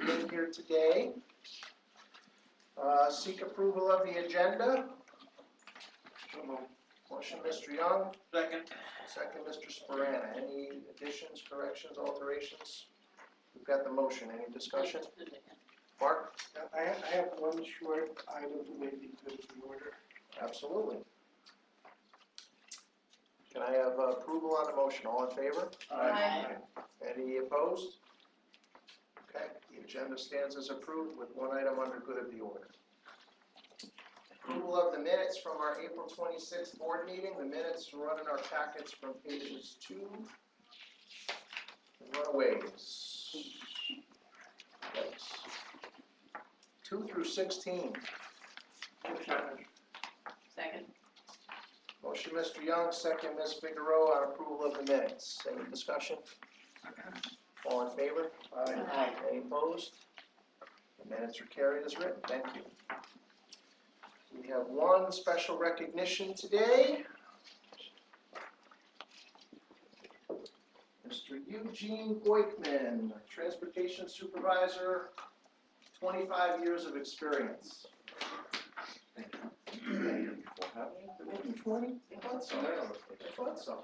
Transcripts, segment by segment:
being here today. Seek approval of the agenda. Motion, Mr. Young. Second. Second, Mr. Sparana. Any additions, corrections, alterations? We've got the motion. Any discussion? Mark? I have one short item that may be put in order. Absolutely. Can I have approval on the motion? All in favor? Aye. Any opposed? Okay, the agenda stands as approved with one item under good of the order. Approval of the minutes from our April 26th board meeting. The minutes run in our packets from pages 2 runaways. Thanks. 2 through 16. Second. Motion, Mr. Young, second, Ms. Figueroa, on approval of the minutes. Any discussion? All in favor? Aye. Any opposed? The minutes are carried as written. Thank you. We have one special recognition today. Mr. Eugene Boykman, Transportation Supervisor, 25 years of experience. Thank you. 20? I thought so. I thought so.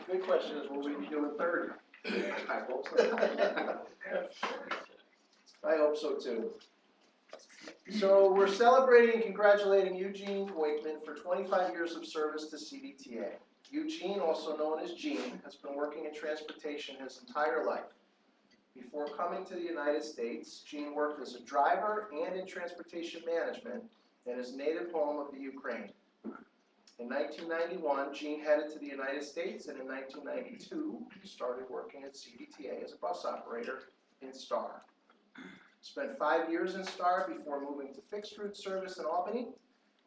The big question is, will we be doing 30? I hope so. I hope so too. So we're celebrating and congratulating Eugene Boykman for 25 years of service to CDTA. Eugene, also known as Gene, has been working in transportation his entire life. Before coming to the United States, Gene worked as a driver and in transportation management in his native home of the Ukraine. In 1991, Gene headed to the United States, and in 1992, he started working at CDTA as a bus operator in Star. Spent 5 years in Star before moving to fixed route service in Albany.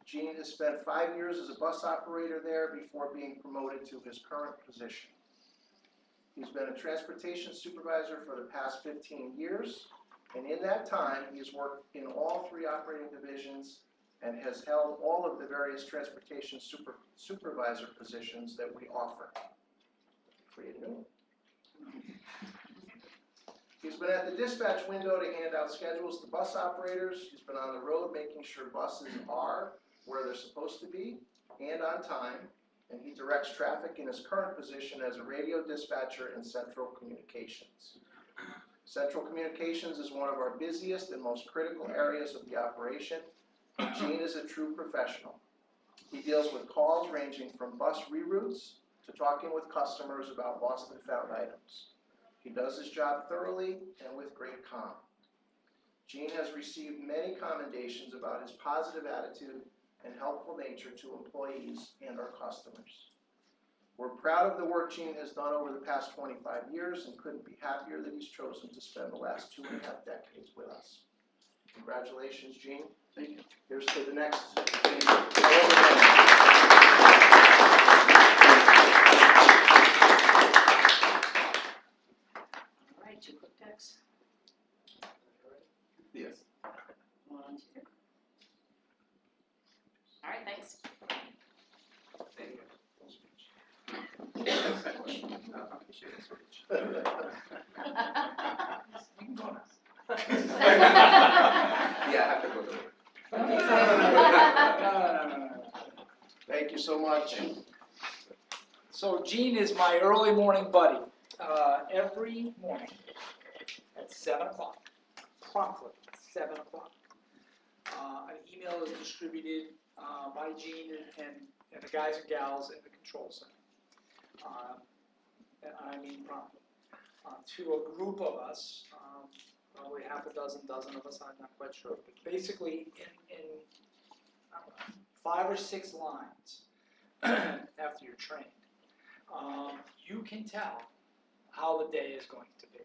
Gene has spent 5 years as a bus operator there before being promoted to his current position. He's been a transportation supervisor for the past 15 years, and in that time, he has worked in all 3 operating divisions and has held all of the various transportation supervisor positions that we offer. Pretty new. He's been at the dispatch window to hand out schedules to bus operators. He's been on the road making sure buses are where they're supposed to be and on time. And he directs traffic in his current position as a radio dispatcher in Central Communications. Central Communications is one of our busiest and most critical areas of the operation. Gene is a true professional. He deals with calls ranging from bus reroutes to talking with customers about lost and found items. He does his job thoroughly and with great calm. Gene has received many commendations about his positive attitude and helpful nature to employees and our customers. We're proud of the work Gene has done over the past 25 years and couldn't be happier that he's chosen to spend the last 2.5 decades with us. Congratulations, Gene. Thank you. Here's to the next. All right, 2 quick picks. Yes. 1, 2. All right, thanks. Thank you. Yeah, I have to go to Thank you so much. So Gene is my early morning buddy. Every morning at 7 o'clock, promptly 7 o'clock, an email is distributed by Gene and the guys and gals in the control center. And I mean promptly. To a group of us, probably half a dozen of us, I'm not quite sure, but basically in I don't know, 5 or 6 lines after you're trained, you can tell how the day is going to be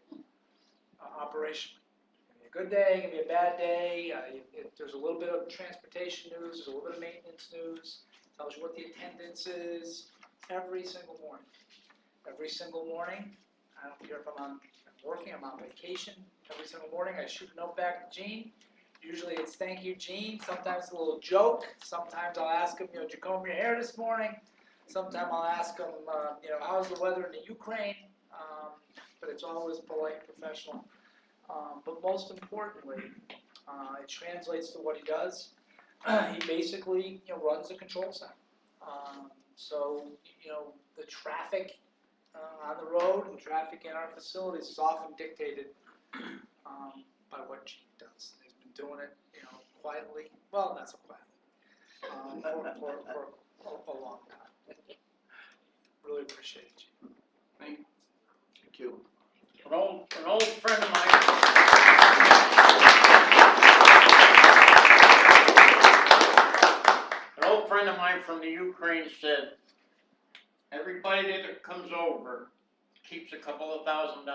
operationally. It can be a good day, it can be a bad day. There's a little bit of transportation news, there's a little bit of maintenance news, tells you what the attendance is every single morning. Every single morning, I don't care if I'm working, I'm on vacation. Every single morning I shoot a note back to Gene. Usually it's thank you, Gene. Sometimes it's a little joke. Sometimes I'll ask him, did you comb your hair this morning? sometime I'll ask them, how's the weather in the Ukraine? But it's always polite and professional. But most importantly, it translates to what he does. He basically, runs the control center. So, the traffic on the road and traffic in our facilities is often dictated by what Chief does. He's been doing it, quietly. Well, not so quietly. For a long time. Really appreciate it, Chief. Thank you. An old friend of mine. An old friend of mine from the Ukraine said, everybody that comes over keeps a couple of $1,000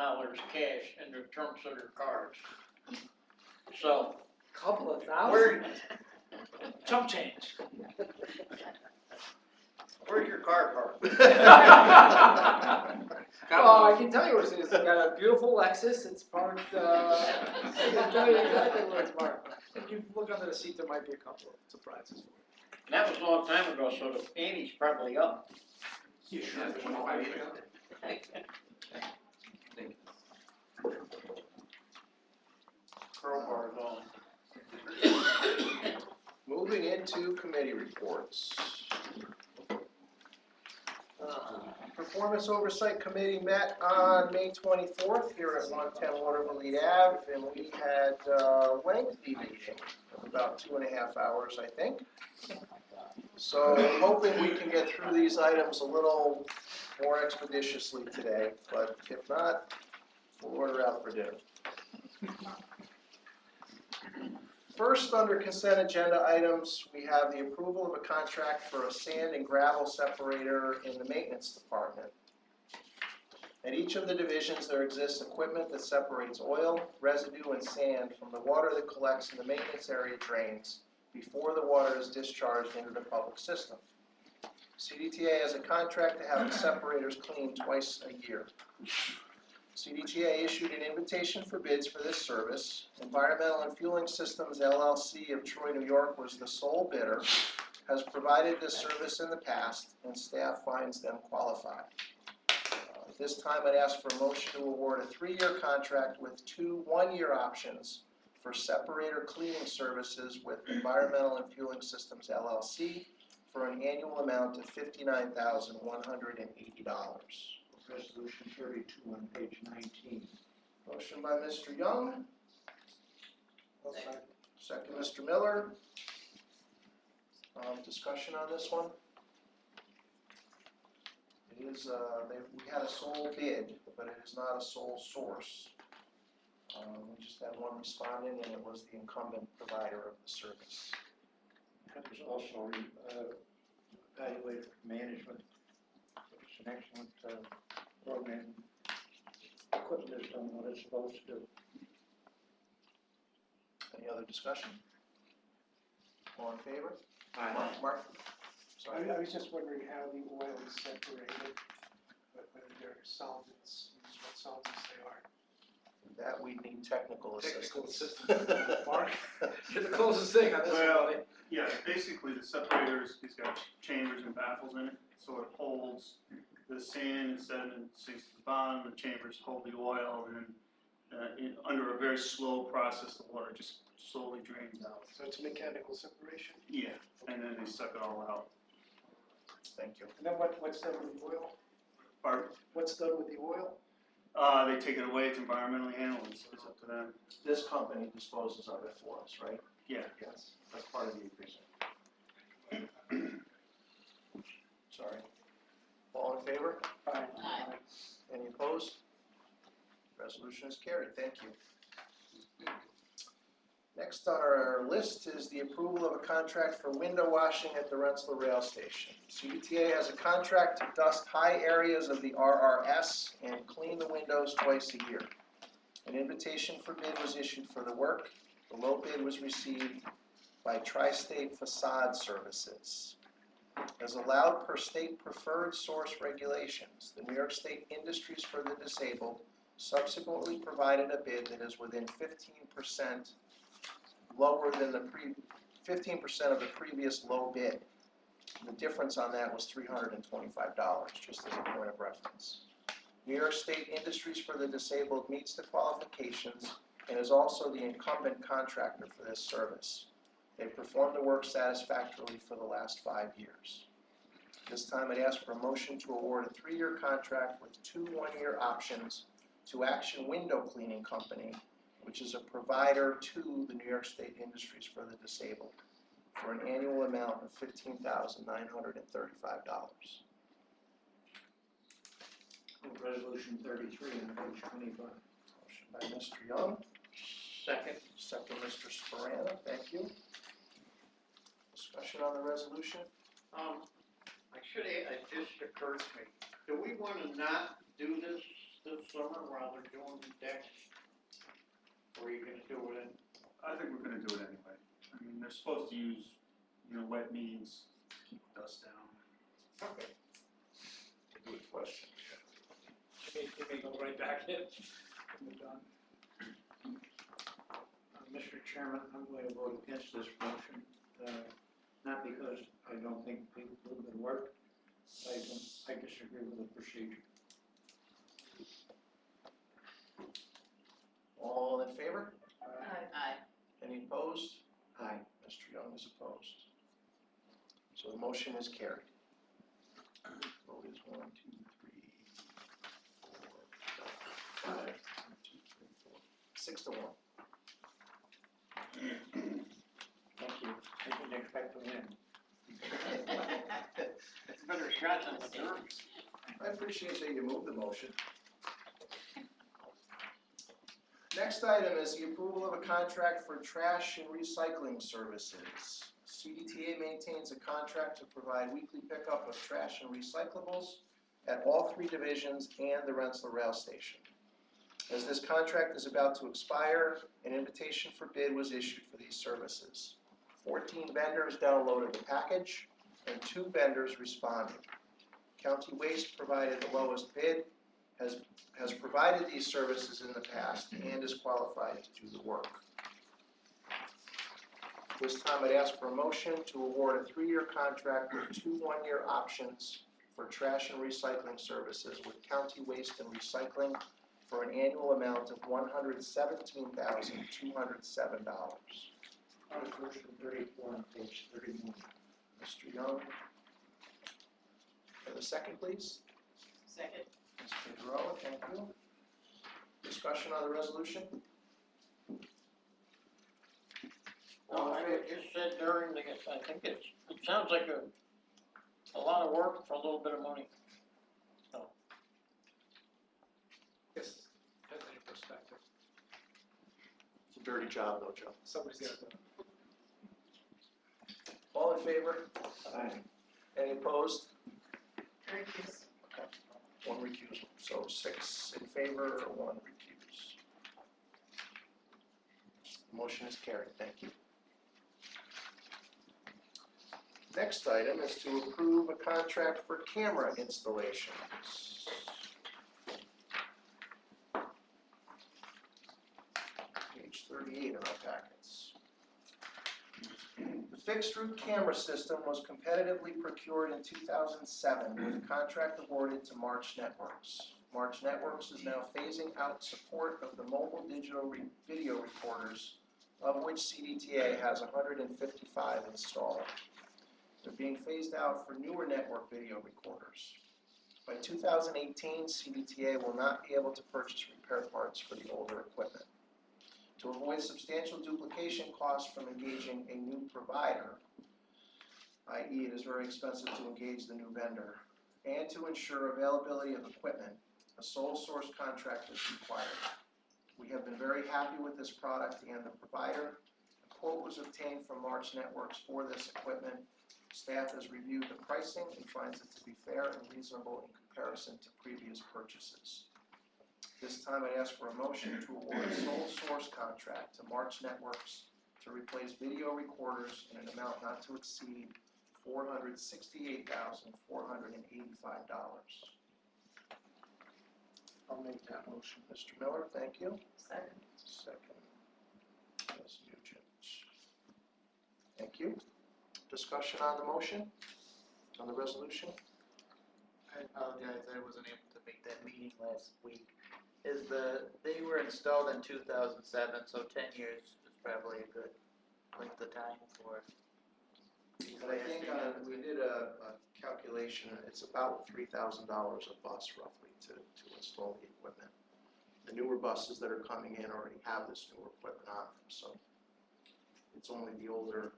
cash in their trunks of their cars. So, Couple of where, thousand. Chump change. where's your car parked? Well, I can tell you where it is. It's got a beautiful Lexus. It's parked, I can tell you exactly where it's parked. If you look under the seat, there might be a couple of surprises. And that was a long time ago, so the ante's probably up. You sure? 25 years ago? Crowbar's on. Moving into committee reports. Performance Oversight Committee met on May 24th here at 110 Watervliet Ave, and we had a lengthy meeting of about 2.5 hours, I think. So I'm hoping we can get through these items a little more expeditiously today, but if not, we'll order out for dinner. First, under consent agenda items, we have the approval of a contract for a sand and gravel separator in the maintenance department. At each of the divisions, there exists equipment that separates oil, residue, and sand from the water that collects in the maintenance area drains before the water is discharged into the public system. CDTA has a contract to have the separators cleaned twice a year. CDTA issued an invitation for bids for this service. Environmental and Fueling Systems LLC of Troy, New York was the sole bidder, has provided this service in the past, and staff finds them qualified. At this time, I'd ask for a motion to award a 3-year contract with 2 1-year options for separator cleaning services with Environmental and Fueling Systems LLC for an annual amount of $59,180. Resolution 32 on page 19. Motion by Mr. Young, second Mr. Miller. Discussion on this one? It is, we had a sole bid, but it is not a sole source. We just had one respondent, and it was the incumbent provider of the service. That was also evaluated for management. It's an excellent program. Equipment has done what it's supposed to do. Any other discussion? All in favor? Aye. Mark? Sorry. I was just wondering how the oil is separated, whether they're solvents, what solvents they are. That we need technical Technical assistance. assistance. Mark, you're the closest thing on this Well, one. yeah, basically the separator's, it's got chambers and baffles in it, so it holds the sand and sediment sinks to the bottom, the chambers hold the oil, and under a very slow process, the water just slowly drains out. So it's mechanical separation. Yeah, and then they suck it all out. Thank you. And then what's done with the oil? Pardon? What's done with the oil? They take it away, it's environmentally handled, it's up to them. This company disposes of it for us, right? Yeah. Yes, that's part of the agreement. Sorry. All in favor? Aye. Aye. Any opposed? Resolution is carried. Thank you. Next on our list is the approval of a contract for window washing at the Rensselaer Rail Station. CDTA has a contract to dust high areas of the RRS and clean the windows twice a year. An invitation for bid was issued for the work. The low bid was received by Tri-State Facade Services. As allowed per state preferred source regulations, the New York State Industries for the Disabled subsequently provided a bid that is within 15% lower than the 15% of the previous low bid. The difference on that was $325, just as a point of reference. New York State Industries for the Disabled meets the qualifications and is also the incumbent contractor for this service. They've performed the work satisfactorily for the last 5 years. This time I'd ask for a motion to award a 3-year contract with 2 one-year options to Action Window Cleaning Company, which is a provider to the New York State Industries for the Disabled, for an annual amount of $15,935. Resolution 33 on page 25. Motion by Mr. Young, Second. second Mr. Sporana, thank you. Discussion on the resolution? It just occurred to me, do we wanna not do this summer while they're doing the decks? Or are you gonna do it in? I think we're gonna do it anyway. I mean, they're supposed to use, wet means to keep the dust down. Okay. Good question. You may go right back in. When we're done. Mr. Chairman, I'm going to vote against this motion, not because I don't think people do good work, I disagree with the procedure. All in favor? Aye. Any opposed? Aye. Mr. Young is opposed. So the motion is carried. Vote is 1, 2, 3, 4, 5, 1, 2, 3, 4, 6 to 1. Thank you. I didn't expect to win. It's a better shot than the Derby. I appreciate that you moved the motion. Next item is the approval of a contract for trash and recycling services. CDTA maintains a contract to provide weekly pickup of trash and recyclables at all 3 divisions and the Rensselaer Rail Station. As this contract is about to expire, an invitation for bid was issued for these services. 14 vendors downloaded the package, and 2 vendors responded. County Waste provided the lowest bid, has provided these services in the past, and is qualified to do the work. This time I'd ask for a motion to award a 3-year contract with 2 one-year options for trash and recycling services with County Waste and Recycling for an annual amount of $117,207. Resolution 34 on page 31. Mr. Young. Have a second, please. Second. Ms. Pedro, thank you. Discussion on the resolution? Well, I just said during the, I think it sounds like a lot of work for a little bit of money. Yes, has any perspective. It's a dirty job though, Joe. Somebody's got to do it. All in favor? Aye. Any opposed? Recuse. 1 recusal. So 6 in favor, 1 recuse. Motion is carried. Thank you. Next item is to approve a contract for camera installations. Page 38 in our packets. The fixed route camera system was competitively procured in 2007 with a contract awarded to March Networks. March Networks is now phasing out support of the mobile digital video recorders, of which CDTA has 155 installed. They're being phased out for newer network video recorders. By 2018, CDTA will not be able to purchase repair parts for the older equipment. To avoid substantial duplication costs from engaging a new provider, i.e. it is very expensive to engage the new vendor, and to ensure availability of equipment, a sole source contract is required. We have been very happy with this product and the provider. A quote was obtained from March Networks for this equipment. Staff has reviewed the pricing and finds it to be fair and reasonable in comparison to previous purchases. This time I ask for a motion to award a sole source contract to March Networks to replace video recorders in an amount not to exceed $468,485. I'll make that motion. Mr. Miller, thank you. Second. Second, Ms. Nugent. Thank you. Discussion on the motion? on the resolution? I apologize, I wasn't able to make that meeting last week. They were installed in 2007, so 10 years is probably a good length of time for these And I think we did a calculation, it's about $3,000 a bus roughly to install the equipment. The newer buses that are coming in already have this newer equipment on them, so it's only the older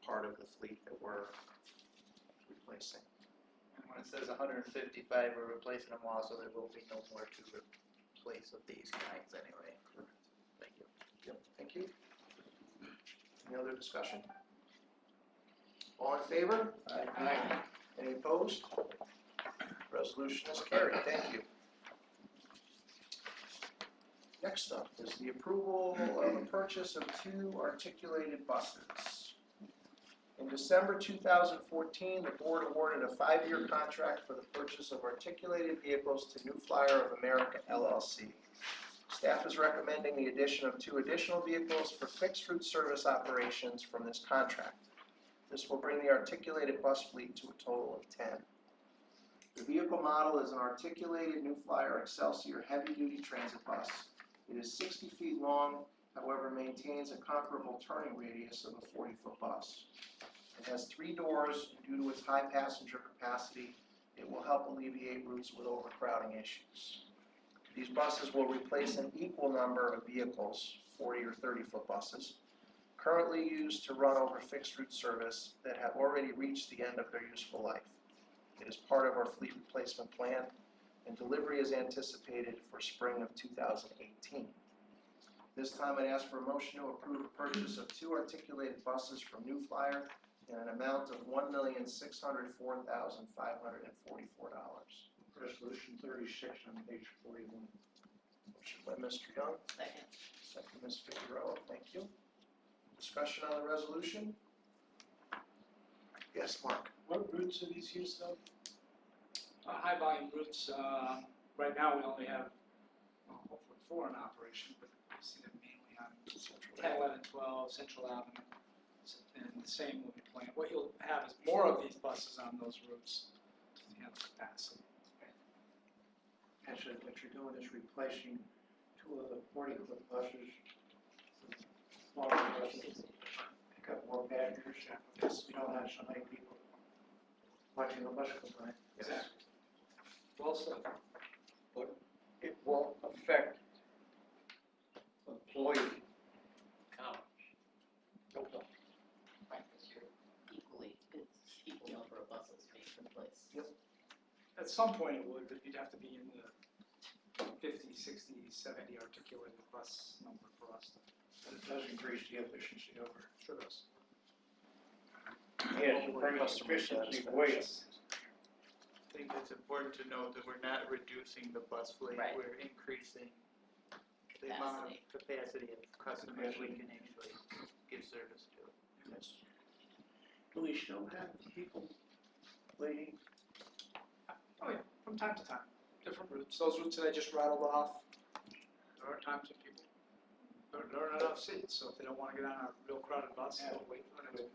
part of the fleet that we're replacing. And when it says 155, we're replacing them all, so there will be no more to replace of these kinds anyway. Thank you. Yep, thank you. Any other discussion? All in favor? Aye. Any opposed? Resolution is carried, thank you. Next up is the approval of a purchase of 2 articulated buses. In December 2014, the board awarded a 5-year contract for the purchase of articulated vehicles to New Flyer of America LLC. Staff is recommending the addition of 2 additional vehicles for fixed route service operations from this contract. This will bring the articulated bus fleet to a total of 10. The vehicle model is an articulated New Flyer Excelsior heavy-duty transit bus. It is 60 feet long, however maintains a comparable turning radius of a 40-foot bus. It has 3 doors, and due to its high passenger capacity, it will help alleviate routes with overcrowding issues. These buses will replace an equal number of vehicles, 40 or 30-foot buses, currently used to run over fixed route service that have already reached the end of their useful life. It is part of our fleet replacement plan, and delivery is anticipated for spring of 2018. This time I'd ask for a motion to approve a purchase of 2 articulated buses from New Flyer in an amount of $1,604,544. Resolution 36 on page 41. Motion by Mr. Young, Second. second Ms. Figueroa, thank you. Discussion on the resolution? Yes, Mark. What routes are these used on? High volume routes, right now we only have, hopefully 4 in operation, but we see them mainly on 10, 11, 12, Central Avenue, and the same will be planned. What you'll have is more of these buses on those routes to handle capacity. Actually, what you're doing is replacing 2 of the 40-foot buses, smaller buses, pick up more passengers, because we don't have so many people watching the bus go by. Exactly. Well said. It will affect employee counts. Right, because you're it's equal number of buses being replaced. At some point it would, but you'd have to be in the 50, 60, 70 articulated bus number for us to. But it does increase the efficiency over. Sure does. Yes, it brings efficiency waste. I think it's important to note that we're not reducing the bus fleet, Right. we're increasing the amount of capacity of customers we can actually give service to. Do we still have people waiting? Oh yeah, from time to time, different routes. Those routes that I just rattled off, there are times when people, there are not enough seats, so if they don't want to get on a real crowded bus, they'll wait for the next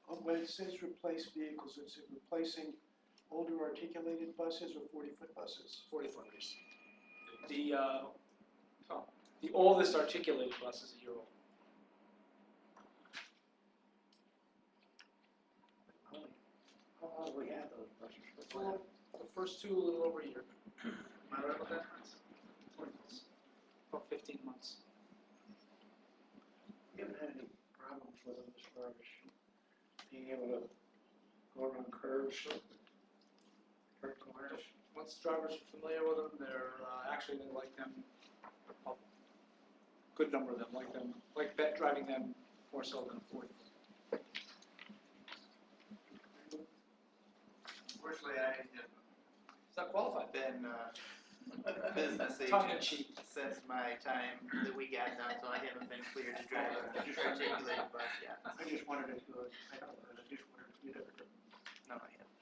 one. When it says replace vehicles, is it replacing older articulated buses or 40-foot buses? 40 footers. The oldest articulated bus is a year old. How long have we had those buses? Well, the first 2 a little over a year. Am I right about that? About 15 months. We haven't had any problems with them as far as being able to go around curves, turn corners. Once drivers are familiar with them, they're actually they like them. A good number of them like driving them more so than a 40. Unfortunately, I have Is that qualified? been business Tongue in agent cheek. since my time that we got done, so I haven't been cleared to drive a articulated bus yet. I just wanted to do it. I don't know, I just wanted to do it. No, I haven't.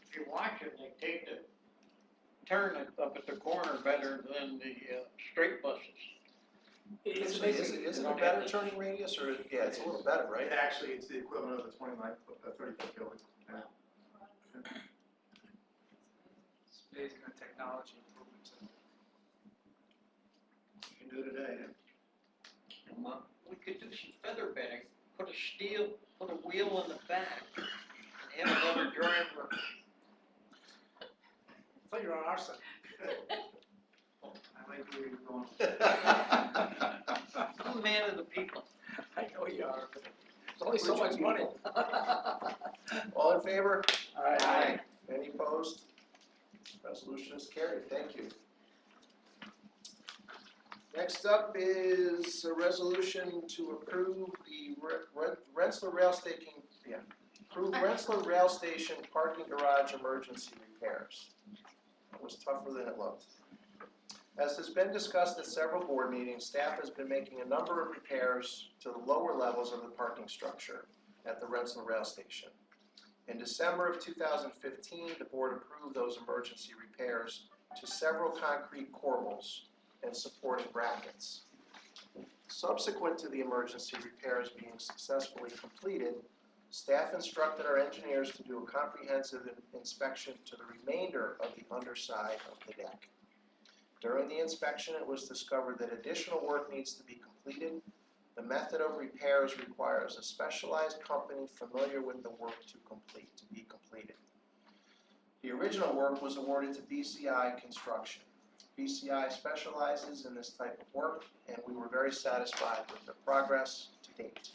If you watch it, they take the turn it up at the corner better than the straight buses. It's Actually, basically, is it a better turning radius, or, yeah, it's a little better, right? Actually, it's the equivalent of the 30-foot building. Yeah. It's amazing the technology improvements. You can do today, We could do some feather bedding, put a wheel in the back, and have another driver. I thought you were on our side. I like where you're going. I'm a man of the people. I know you are, but there's only so much money. All in favor? Aye. Any opposed? Resolution is carried, thank you. Next up is a resolution to approve the Rensselaer Rail Station, approve Rensselaer Rail Station parking garage emergency repairs. It was tougher than it looked. As has been discussed at several board meetings, staff has been making a number of repairs to the lower levels of the parking structure at the Rensselaer Rail Station. In December of 2015, the board approved those emergency repairs to several concrete corbels and supporting brackets. Subsequent to the emergency repairs being successfully completed, staff instructed our engineers to do a comprehensive inspection to the remainder of the underside of the deck. During the inspection, it was discovered that additional work needs to be completed. The method of repairs requires a specialized company familiar with the work to be completed. The original work was awarded to BCI Construction. BCI specializes in this type of work, and we were very satisfied with the progress to date.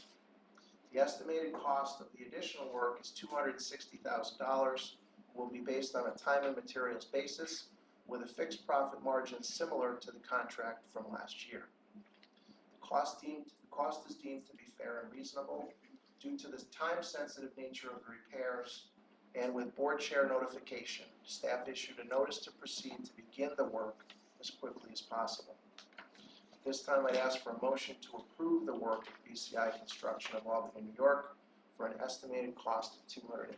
The estimated cost of the additional work is $260,000, will be based on a time and materials basis, with a fixed profit margin similar to the contract from last year. The cost is deemed to be fair and reasonable due to the time-sensitive nature of the repairs, and with board chair notification, staff issued a notice to proceed to begin the work as quickly as possible. This time I'd ask for a motion to approve the work of BCI Construction of Albany, New York for an estimated cost of $260,000.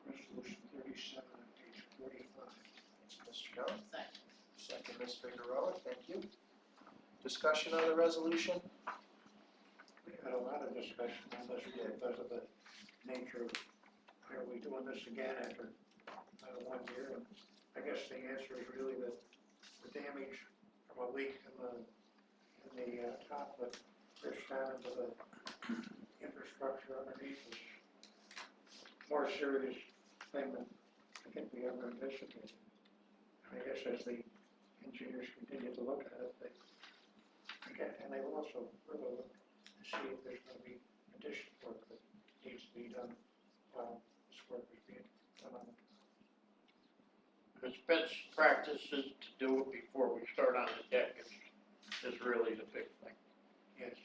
Resolution 37 on page 45. Mr. Jones? Second, Ms. Figueroa, thank you. Discussion on the resolution? We had a lot of discussion on this because of the nature of, are we doing this again after 1 year? And I guess the answer is really that the damage from a leak in the top that pushed down into the infrastructure underneath is more serious thing than I think we ever anticipated. I guess as the engineers continue to look at it, and they will also further look to see if there's going to be additional work that needs to be done while this work is being done on it. It's best practice is to do it before we start on the deck is really the big thing. Yes.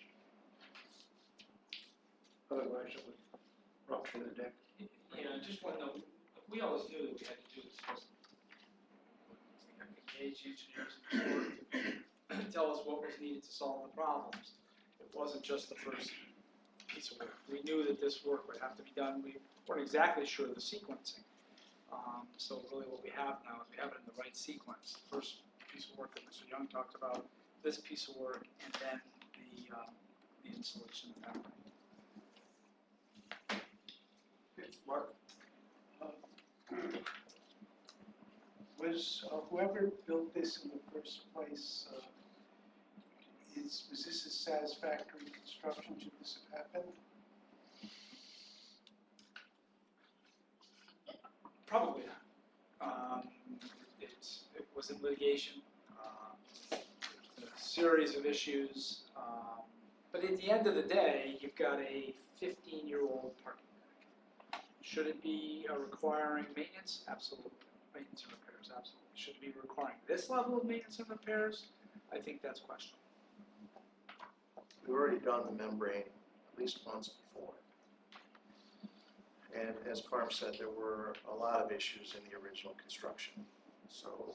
Otherwise it would rupture the deck. Yeah, just one note, we always knew that we had to do this, because we had to engage engineers to tell us what was needed to solve the problems. It wasn't just the first piece of work. We knew that this work would have to be done. We weren't exactly sure of the sequencing. So really what we have now is we have it in the right sequence. The first piece of work that Mr. Young talked about, this piece of work, and then the installation of that. Mark? Was whoever built this in the first place, was this a satisfactory construction? Should this have happened? Probably not. It was in litigation, a series of issues, but at the end of the day, you've got a 15-year-old parking deck. Should it be requiring maintenance? Absolutely. Maintenance and repairs, absolutely. Should it be requiring this level of maintenance and repairs? I think that's questionable. We've already done the membrane at least once before. And as Carm said, there were a lot of issues in the original construction. So,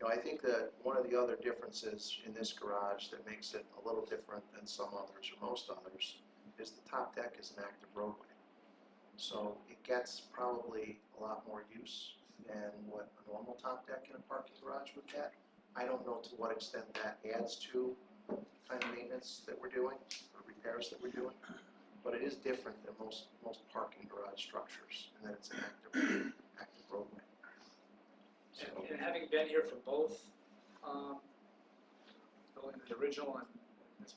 I think that one of the other differences in this garage that makes it a little different than some others or most others is the top deck is an active roadway. So it gets probably a lot more use than what a normal top deck in a parking garage would get. I don't know to what extent that adds to the kind of maintenance that we're doing, or repairs that we're doing, but it is different than most parking garage structures, and that it's an active roadway. So, And having been here for both, building the original and this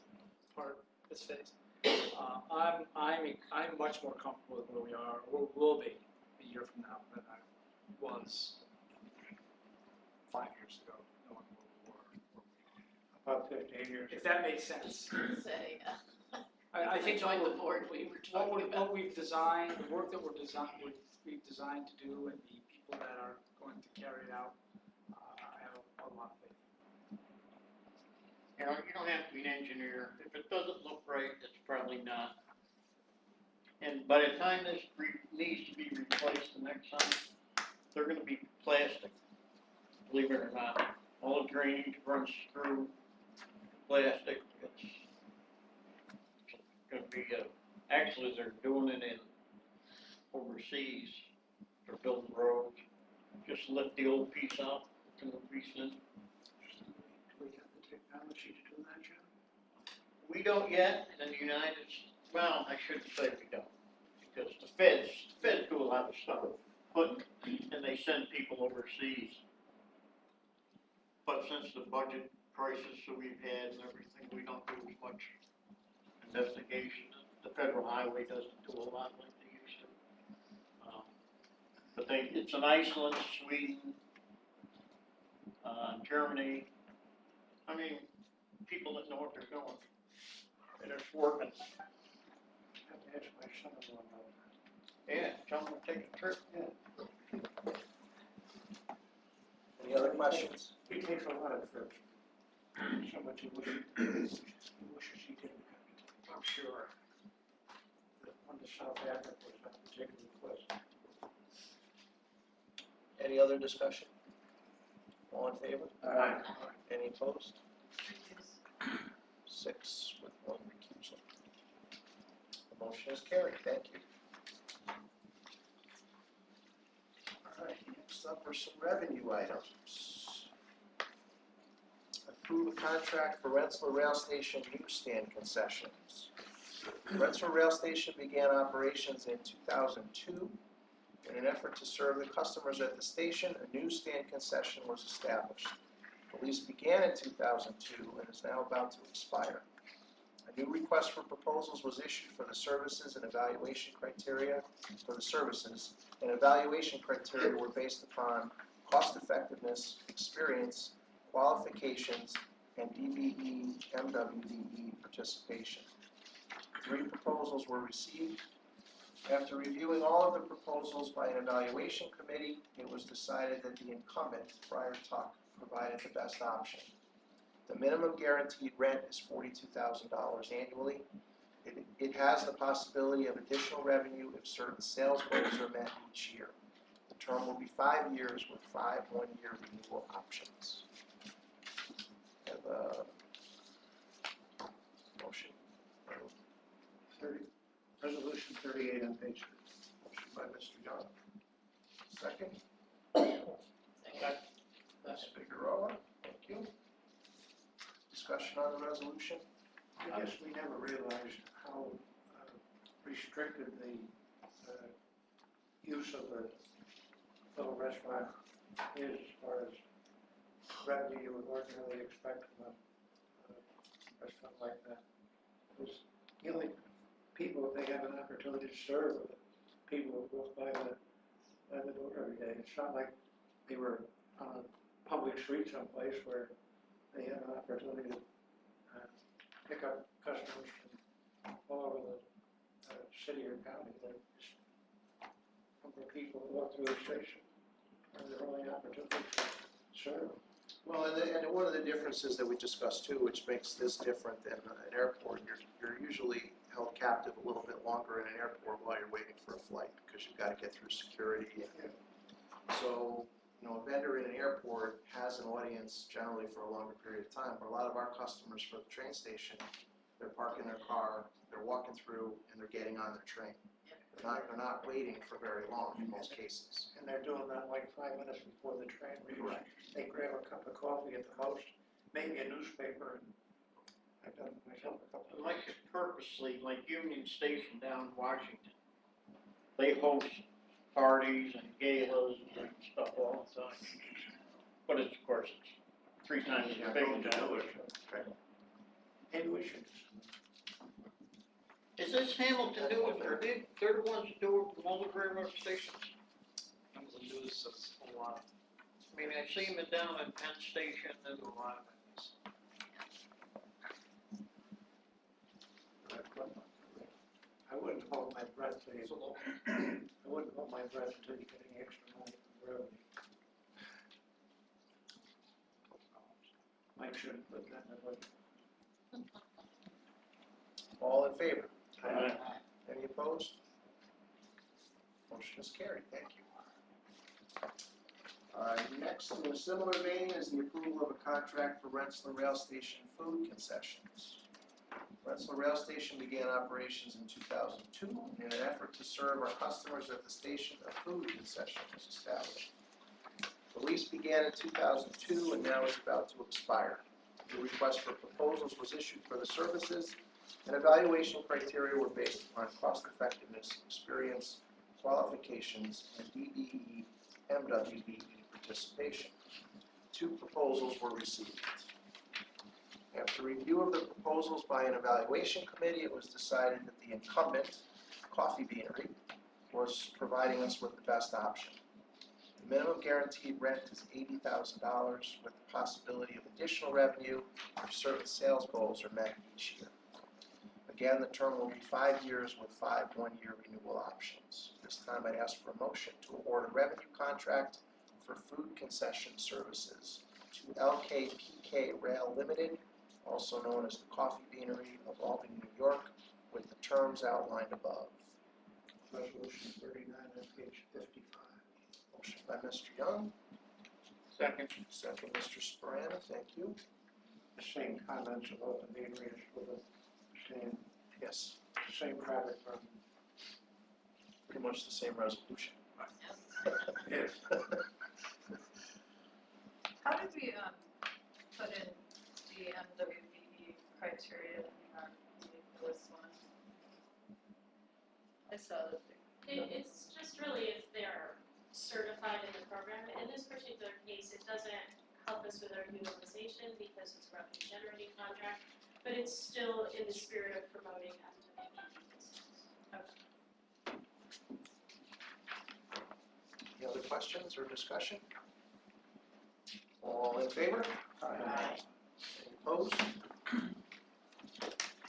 part, this phase, I'm much more comfortable with where we are, or will be a year from now than I was 5 years ago, knowing where we were. About 15 years. If that makes sense. Say, I think joined the board, we were talking about. what we've designed, the work that we've designed to do, and the people that are going to carry it out, I have a lot of faith. You know, you don't have to be an engineer. If it doesn't look right, it's probably not. And by the time this needs to be replaced the next time, they're gonna be plastic, believe it or not. All the drainage runs through plastic. It's gonna be, actually, they're doing it in overseas. They're building roads. Just lift the old piece out, put the new piece in. Do we have the technology to do that, John? We don't yet, in the United States, well, I shouldn't say we don't, because the feds do a lot of stuff, but, and they send people overseas. But since the budget crisis that we've had and everything, we don't do as much investigation. The federal highway doesn't do a lot like they used to. But it's in Iceland, Sweden, Germany. I mean, people that know what they're doing, and it's working. I have to ask my son-in-law about that. Yeah, tell them to take a trip. any other questions? He takes a lot of trips. So much he wishes he didn't have to take. I'm sure. The one to South Africa was not particularly pleasant. Any other discussion? All in favor? Aye. Any opposed? 6 with 1 recusal. The motion is carried, thank you. All right, next up are some revenue items. Approve a contract for Rensselaer Rail Station newsstand concessions. Rensselaer Rail Station began operations in 2002. In an effort to serve the customers at the station, a newsstand concession was established. The lease began in 2002 and is now about to expire. A new request for proposals was issued for the services and evaluation criteria for the services, and evaluation criteria were based upon cost effectiveness, experience, qualifications, and DBE, MWDE participation. 3 proposals were received. After reviewing all of the proposals by an evaluation committee, it was decided that the incumbent, Friar Tuck, provided the best option. The minimum guaranteed rent is $42,000 annually. It has the possibility of additional revenue if certain sales goals are met each year. The term will be 5 years with 5 one-year renewal options. Have a motion. Resolution 38 on page 2. Motion by Mr. Young. Second. Ms. Figueroa, thank you. Discussion on the resolution? I guess we never realized how restricted the use of the little restaurant is as far as revenue you would ordinarily expect from a restaurant like that. Because the only people, if they have an opportunity to serve, are the people who walk by the door every day. It's not like they were on a public street someplace where they have an opportunity to pick up customers from all over the city or county. They're just a number of people who walk through the station, and their only opportunity to serve. Well, and one of the differences that we discussed too, which makes this different than an airport, you're usually held captive a little bit longer in an airport while you're waiting for a flight, because you've got to get through security. So, you know, a vendor in an airport has an audience generally for a longer period of time. But a lot of our customers for the train station, they're parking their car, they're walking through, and they're getting on their train. They're not waiting for very long in most cases. And they're doing that like 5 minutes before the train leaves. Correct. They grab a cup of coffee at the most, maybe a newspaper, and I've done it myself a couple of Like times. purposely, like Union Station down in Washington, they host parties and galas and stuff all the time. But it's, of course, it's 3 times as big as that. Maybe we should. Is this Hamilton News, or they're the ones that do it from all the railroad stations? The news says a lot. I mean, I see them down at Penn Station and A lot of it is. I wouldn't hold my breath till you, I wouldn't hold my breath until you get any extra money from the revenue. Mike shouldn't put that in the budget. All in favor? Aye. Any opposed? Motion is carried, thank you. Next, in a similar vein, is the approval of a contract for Rensselaer Rail Station food concessions. Rensselaer Rail Station began operations in 2002. In an effort to serve our customers at the station, a food concession was established. The lease began in 2002 and now is about to expire. The request for proposals was issued for the services, and evaluation criteria were based upon cost effectiveness, experience, qualifications, and DBE, MWBE participation. 2 proposals were received. After review of the proposals by an evaluation committee, it was decided that the incumbent, Coffee Beanery, was providing us with the best option. The minimum guaranteed rent is $80,000 with the possibility of additional revenue if certain sales goals are met each year. Again, the term will be 5 years with 5 one-year renewal options. This time I'd ask for a motion to award a revenue contract for food concession services to LKPK Rail Limited, also known as the Coffee Beanery of Albany, New York, with the terms outlined above. Resolution 39 on page 55. Motion by Mr. Young, Second. second Mr. Sporano, thank you. The same comments about the beanery as for the same, Yes, same private firm. pretty much the same resolution. Yes. How did we, put in the MWBE criteria for this one? I saw that. It's just really if they're certified in the program. In this particular case, it doesn't help us with our utilization because it's a revenue generating contract, but it's still in the spirit of promoting MWBE. Any other questions or discussion? All in favor? Aye. Any opposed?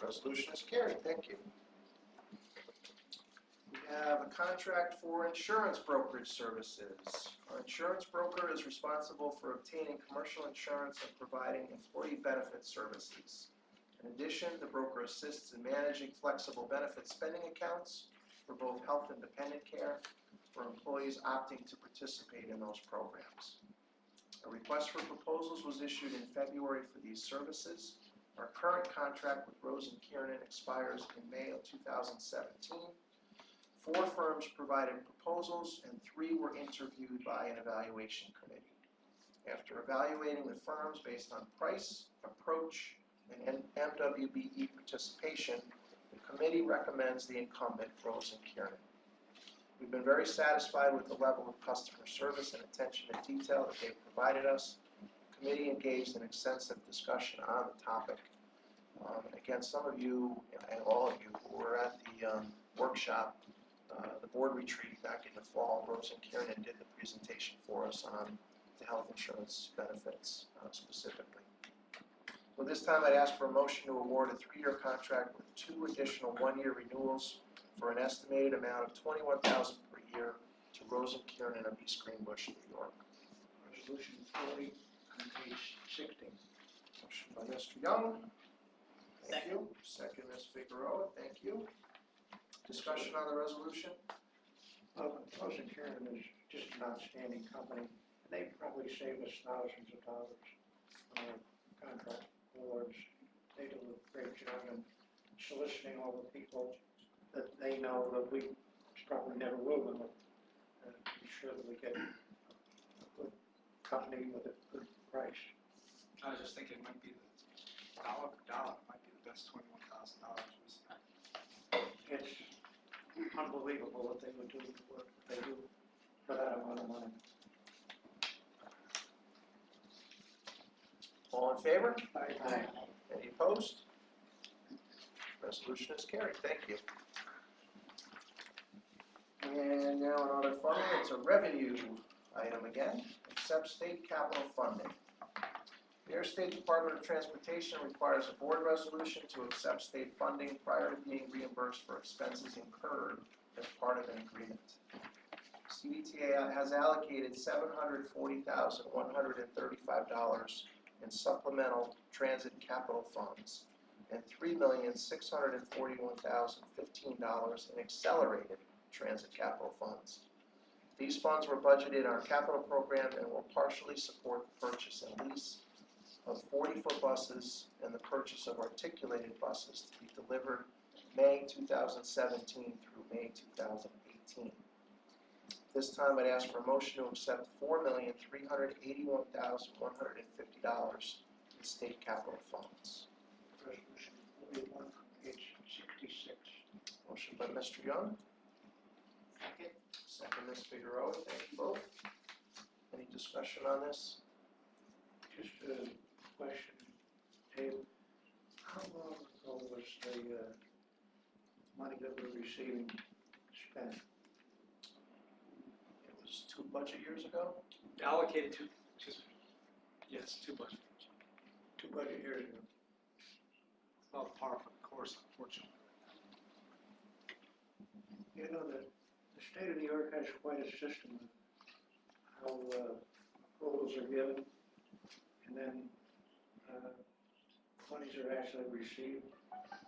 Resolution is carried, thank you. We have a contract for insurance brokerage services. Our insurance broker is responsible for obtaining commercial insurance and providing employee benefit services. In addition, the broker assists in managing flexible benefit spending accounts for both health and dependent care for employees opting to participate in those programs. A request for proposals was issued in February for these services. Our current contract with Rose & Kiernan expires in May of 2017. 4 firms provided proposals and 3 were interviewed by an evaluation committee. After evaluating the firms based on price, approach, and MWBE participation, the committee recommends the incumbent, Rose & Kiernan. We've been very satisfied with the level of customer service and attention to detail that they've provided us. The committee engaged in extensive discussion on the topic. Again, some of you, and all of you, who were at the workshop, the board retreat back in the fall, Rose & Kiernan did the presentation for us on the health insurance benefits specifically. So this time I'd ask for a motion to award a 3-year contract with 2 additional 1-year renewals for an estimated amount of $21,000 per year to Rose & Kiernan of East Greenbush, New York. Resolution 40 on page 16. Motion by Mr. Young. Thank you. Second, Ms. Figueroa. Thank you. Discussion on the resolution? Rose & Kiernan is just an outstanding company. They probably save us thousands of dollars on our contract awards. They do a great job in soliciting all the people that they know that we probably never will, but be sure that we get a good company with a good price. I was just thinking it might be the dollar for dollar, it might be the best $21,000. It's unbelievable what they would do, what they do for that amount of money. All in favor? Aye. Any opposed? Resolution is carried, thank you. And now another funding, it's a revenue item again, accept state capital funding. The New York State Department of Transportation requires a board resolution to accept state funding prior to being reimbursed for expenses incurred as part of an agreement. CDTA has allocated $740,135 in supplemental transit capital funds and $3,641,015 in accelerated transit capital funds. These funds were budgeted in our capital program and will partially support the purchase and lease of 40-foot buses and the purchase of articulated buses to be delivered May 2017 through May 2018. This time I'd ask for a motion to accept $4,381,150 in state capital funds. Resolution 41, page 66. Motion by Mr. Young. Second. Second, Ms. Figueroa. Thank you both. Any discussion on this? Just a question, Dave. How long ago was the money that we're receiving spent? It was 2 budget years ago. Allocated to, yes, 2 budget. 2 budget years ago. Well, par for the course, unfortunately. You know, the state of New York has quite a system of how approvals are given, and then monies are actually received.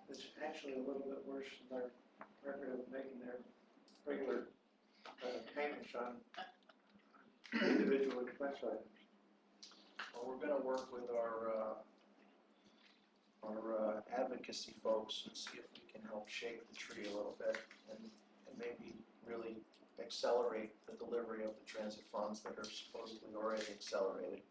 It's actually a little bit worse than their record of making their regular payments on individual expense items. Well, we're going to work with our advocacy folks and see if we can help shake the tree a little bit and maybe really accelerate the delivery of the transit funds that are supposedly already accelerated.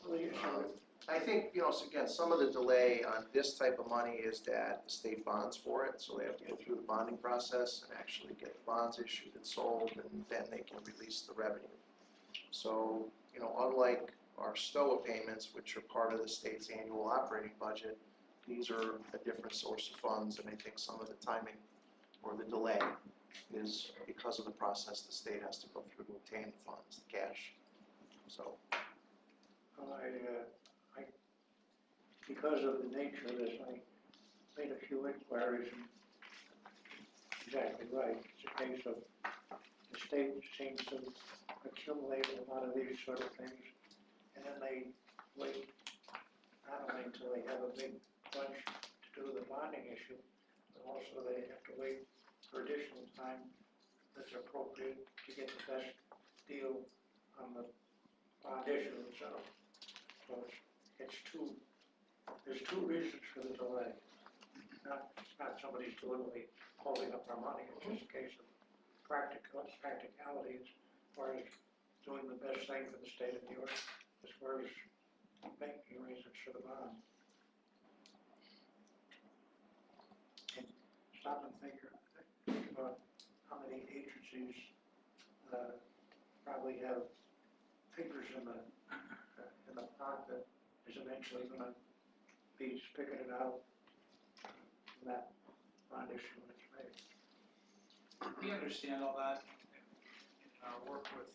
Well, you should. I think, you know, so again, some of the delay on this type of money is that the state bonds for it, so they have to go through the bonding process and actually get the bonds issued and sold, and then they can release the revenue. So, you know, unlike our STOA payments, which are part of the state's annual operating budget, these are a different source of funds, and I think some of the timing or the delay is because of the process the state has to go through to obtain the funds, the cash. So, Because of the nature of this, I made a few inquiries, and exactly right. It's a case of the state seems to accumulate a lot of these sort of things, and then they wait not only until they have a big bunch to do the bonding issue, but also they have to wait for additional time that's appropriate to get the best deal on the bond issue itself. So there's 2 reasons for the delay. Not somebody's deliberately holding up our money. It's just a case of practicalities as far as doing the best thing for the state of New York as far as making arrangements for the bond. And stop and think about how many agencies probably have fingers in the pot that is eventually going to be spicketed out in that bond issue when it's made. We understand all that, in our work with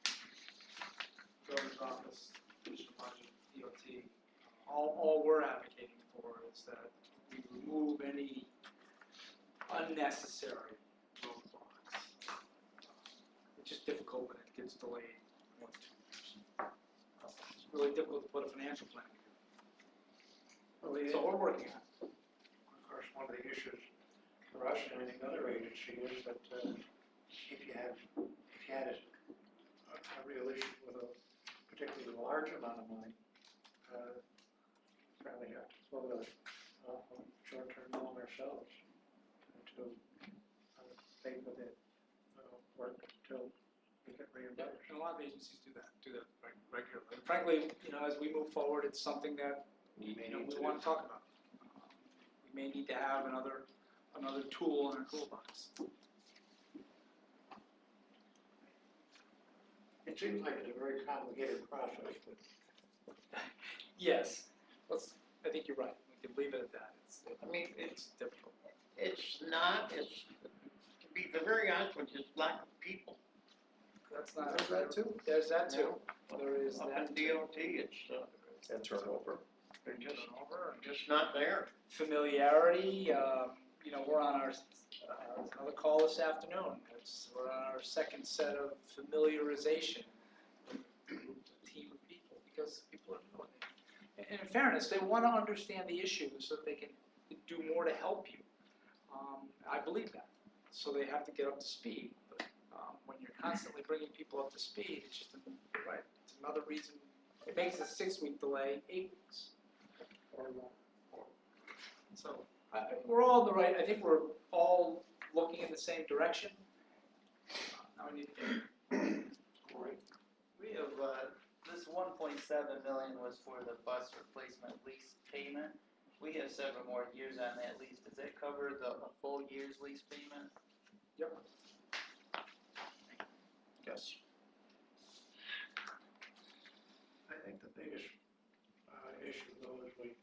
the governor's office, division of budget, DOT. All we're advocating for is that we remove any unnecessary roadblocks. It's just difficult when it gets delayed 1 to 2 years. It's really difficult to put a financial plan together. So we're working on it. Of course, one of the issues for us and any other agency is that if you had a real issue with a particularly large amount of money, probably have to float a short-term loan ourselves to pay pay your Yeah, butters. and a lot of agencies do that regularly. And frankly, as we move forward, it's something that, we want to talk about. We may need to have another tool in our toolbox. It seems like it's a very complicated process, but Yes, I think you're right. We can leave it at that. It's difficult. It's not, to be very honest with you, it's lack of people. That's not. There's that too. There's that too. There is Up that in too. DOT, it's, And turnover. they're just not there. Familiarity, we're on our, another call this afternoon. We're on our second set of familiarization with a team of people, because people are new. And in fairness, they want to understand the issue so that they can do more to help you. I believe that. So they have to get up to speed. But when you're constantly bringing people up to speed, it's just, you're right, it's another reason. It makes a 6-week delay 8 weeks. So we're all in the right, I think we're all looking in the same direction. Now we need to We have, this 1.7 million was for the bus replacement lease payment. We have several more years on that lease. Does that cover the full year's lease payment? Yep. Yes. I think the biggest issue though is we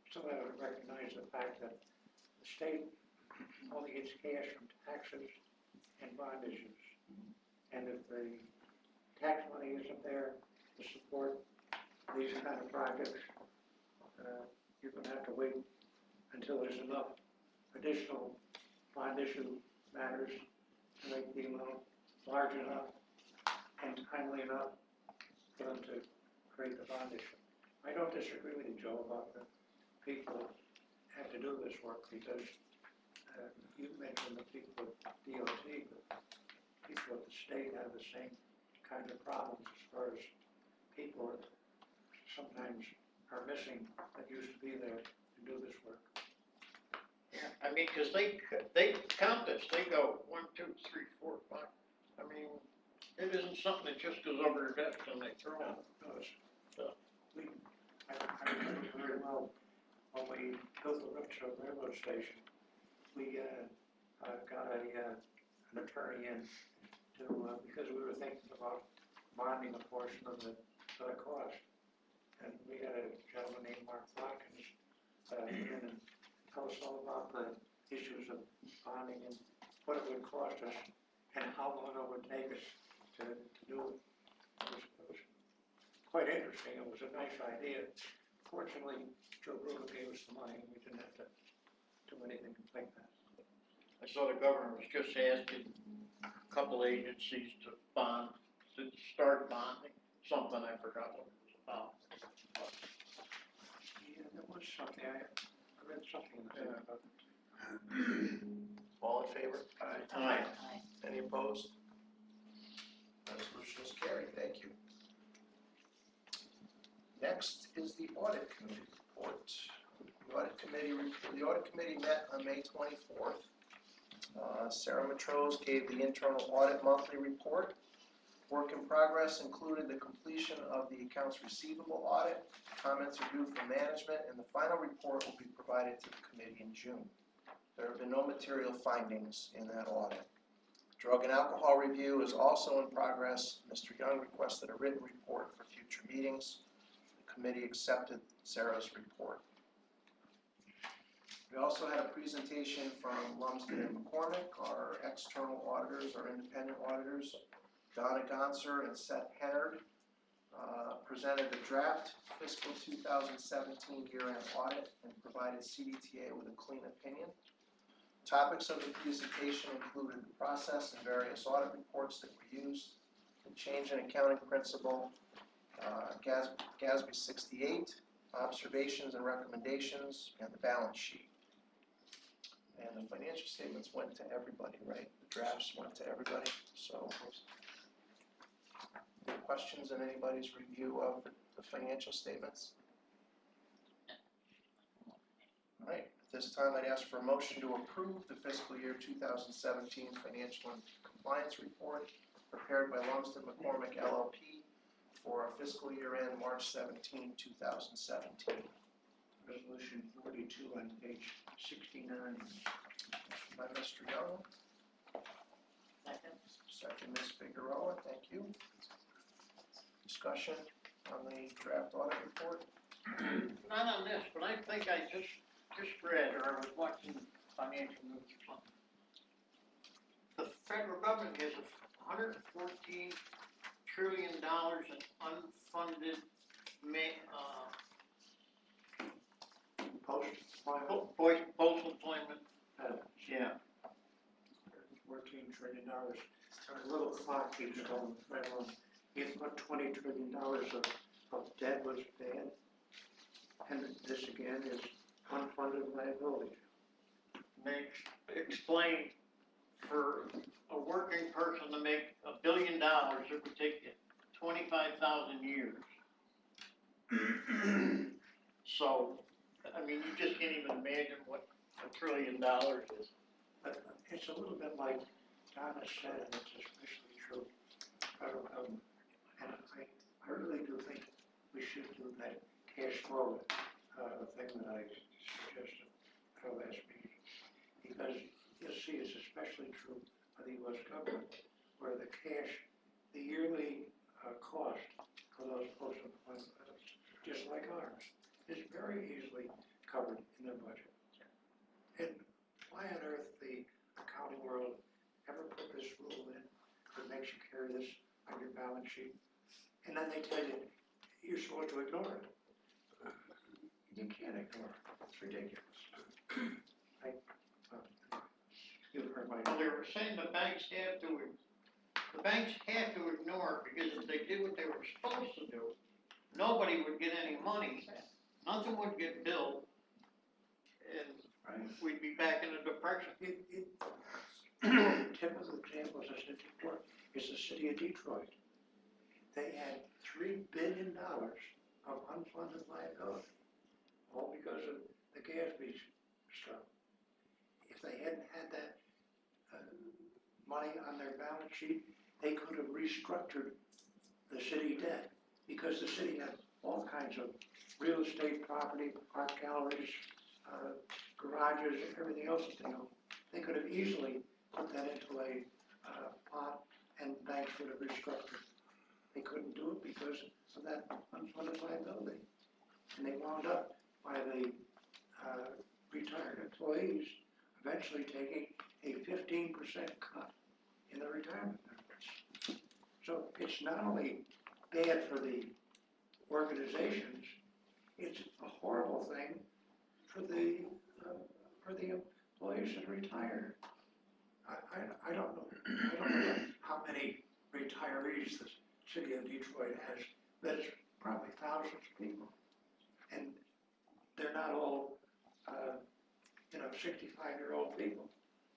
still have to recognize the fact that the state only gets cash from taxes and bond issues. And if the tax money isn't there to support these kind of projects, you're gonna have to wait until there's enough additional bond issue matters to make the amount large enough and timely enough for them to create the bond issue. I don't disagree with you, Joe, about the people that have to do this work, because you mentioned the people at DOT, but people at the state have the same kind of problems as far as people that sometimes are missing that used to be there to do this work. Yeah, I mean, cause they count this, they go 1, 2, 3, 4, 5. I mean, it isn't something that just goes over their desk and they throw it. No, I remember very well when we built the Ripton Railroad Station. We got an attorney in to because we were thinking about bonding a portion of the cost, and we had a gentleman named Mark Watkins in and tell us all about the issues of bonding and what it would cost us and how long it would take us to do it. It was quite interesting. It was a nice idea. Fortunately, Joe Bruno gave us the money, and we didn't have to do anything like that. I saw the governor was just asking a couple agencies to start bonding, something I forgot what it was about. Yeah, there was something, I read something about it. All in favor? Aye. Any opposed? Resolution is carried, thank you. Next is the audit committee report. The audit committee met on May 24th. Sarah Montrose gave the internal audit monthly report. Work in progress included the completion of the accounts receivable audit. Comments are due from management, and the final report will be provided to the committee in June. There have been no material findings in that audit. Drug and alcohol review is also in progress. Mr. Young requested a written report for future meetings. The committee accepted Sarah's report. We also had a presentation from Lumsden and McCormick, our external auditors, our independent auditors. Donna Gonser and Seth Hennard presented a draft fiscal 2017 year-end audit and provided CDTA with a clean opinion. Topics of the presentation included the process and various audit reports that were used, the change in accounting principle, GASB 68, observations and recommendations, and the balance sheet. And the financial statements went to everybody, right? The drafts went to everybody. So, any questions in anybody's review of the financial statements? All right, at this time I'd ask for a motion to approve the fiscal year 2017 financial and compliance report prepared by Lumsden McCormick LLP for fiscal year end March 17, 2017. Resolution 42 on page 69. By Mr. Young, Second. second Ms. Figueroa, thank you. Discussion on the draft audit report? Not on this, but I think I just read, or I was watching financial news or something. The federal government has $114 trillion in unfunded post-employment. Yeah. $14 trillion. A little clock keeps going right along. He thought $20 trillion of debt was bad. And this again is unfunded liability. They explain for a working person to make $1 billion, it would take 25,000 years. So, I mean, you just can't even imagine what $1 trillion is. But it's a little bit like Donna said, and it's especially true. And I really do think we should do that cash flow thing that I suggested at our last meeting. Because you'll see it's especially true for the U.S. government, where the cash, the yearly cost for those post-employment benefits, just like ours, is very easily covered in their budget. And why on earth the accounting world ever put this rule in that makes you carry this on your balance sheet? And then they tell you, you're supposed to ignore it. You can't ignore it. It's ridiculous. You've heard my... Well, they were saying the banks have to ignore it, because if they did what they were supposed to do, nobody would get any money, nothing would get billed, and we'd be back in a depression. Typical example, as I said before, is the city of Detroit. They had $3 billion of unfunded liability, all because of the Gatsby stuff. If they hadn't had that money on their balance sheet, they could have restructured the city debt, because the city had all kinds of real estate property, art galleries, garages, everything else that they own. They could have easily put that into a pot, and banks would have restructured. They couldn't do it because of that unfunded liability. And they wound up by the retired employees eventually taking a 15% cut in their retirement benefits. So it's not only bad for the organizations, it's a horrible thing for the employees that retire. I don't know how many retirees the city of Detroit has, but it's probably thousands of people. And they're not all, 65-year-old people.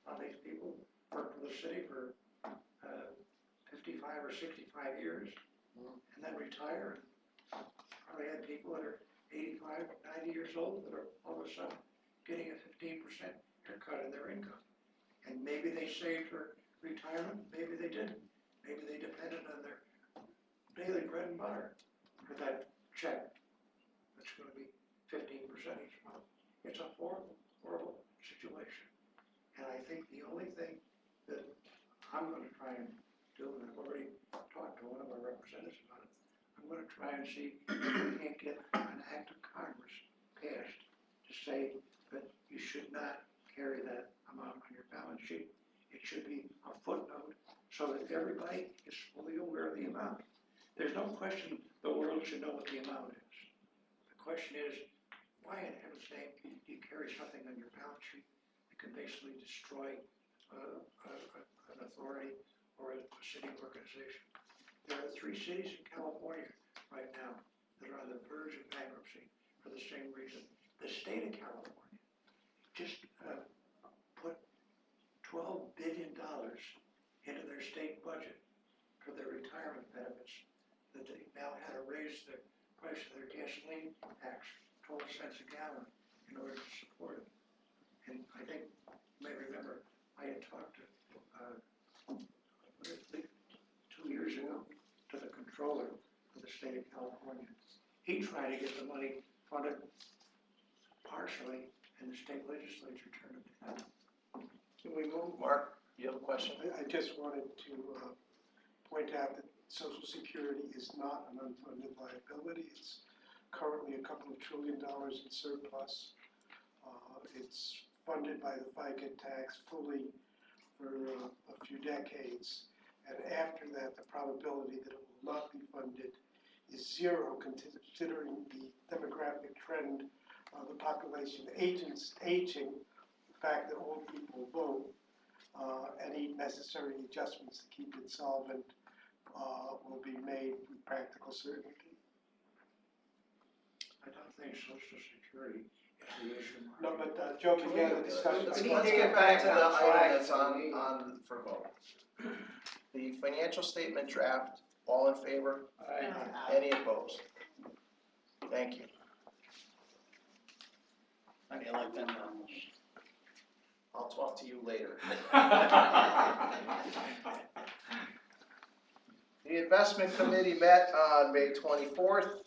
A lot of these people work for the city for 55 or 65 years and then retire. Probably had people that are 85, 90 years old that are all of a sudden getting a 15% haircut in their income. And maybe they saved for retirement, maybe they didn't. Maybe they depended on their daily bread and butter for that check. That's going to be 15% each month. It's a horrible, horrible situation. And I think the only thing that I'm going to try and do, and I've already talked to one of our representatives about it, I'm going to try and see if we can't get an act of Congress passed to say that you should not carry that amount on your balance sheet. It should be a footnote so that everybody is fully aware of the amount. There's no question the world should know what the amount is. The question is, why in heaven's name do you carry something on your balance sheet that can basically destroy an authority or a city organization? There are 3 cities in California right now that are on the verge of bankruptcy for the same reason. The state of California just put $12 billion into their state budget for their retirement benefits, that they now had to raise the price of their gasoline tax 12 cents a gallon in order to support it. And I think you may remember I had talked to years ago to the controller of the state of California. He tried to get the money funded partially, and the state legislature turned it down. Can we move? Mark, you have a question? I just wanted to point out that Social Security is not an unfunded liability. It's currently a couple of $2 trillion in surplus. It's funded by the FICA tax fully for a few decades. And after that, the probability that it will not be funded is zero, considering the demographic trend of the population aging, the fact that old people vote. Any necessary adjustments to keep it solvent will be made with practical certainty. I don't think Social Security is the issue. No, but joking again, the discussion. Let's get back to the item that's on for vote. The financial statement draft, all in favor? Aye. Any opposed? Thank you. How do you like them numbers? I'll talk to you later. The investment committee met on May 24th.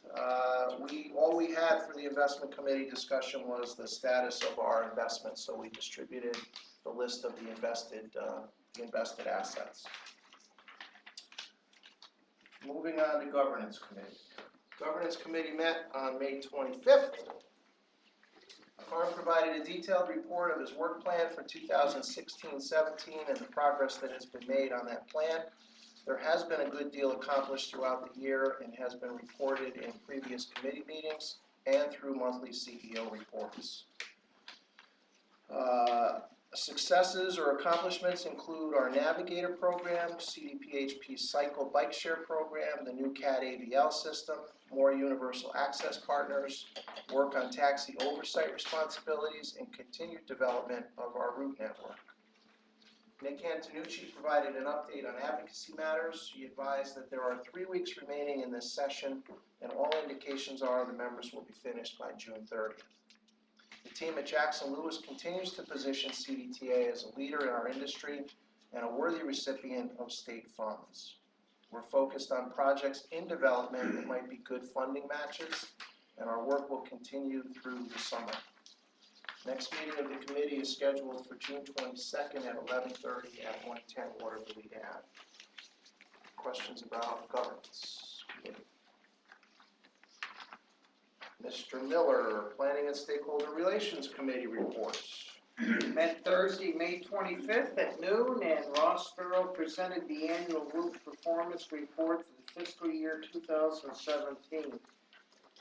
All we had for the investment committee discussion was the status of our investments, so we distributed the list of the invested assets. Moving on to governance committee. Governance committee met on May 25th. Carm provided a detailed report of his work plan for 2016-17 and the progress that has been made on that plan. There has been a good deal accomplished throughout the year and has been reported in previous committee meetings and through monthly CEO reports. Successes or accomplishments include our Navigator program, CDPHP Cycle Bike Share program, the new CAT AVL system, more universal access partners, work on taxi oversight responsibilities, and continued development of our route network. Nick Antonucci provided an update on advocacy matters. He advised that there are 3 weeks remaining in this session, and all indications are the members will be finished by June 30th. The team at Jackson Lewis continues to position CDTA as a leader in our industry and a worthy recipient of state funds. We're focused on projects in development that might be good funding matches, and our work will continue through the summer. Next meeting of the committee is scheduled for June 22nd at 11:30 at 110 Watervliet Ave. Questions about governance? Mr. Miller, Planning and Stakeholder Relations Committee reports. Met Thursday, May 25th at noon, and Ross Farrell presented the annual route performance report for the fiscal year 2017.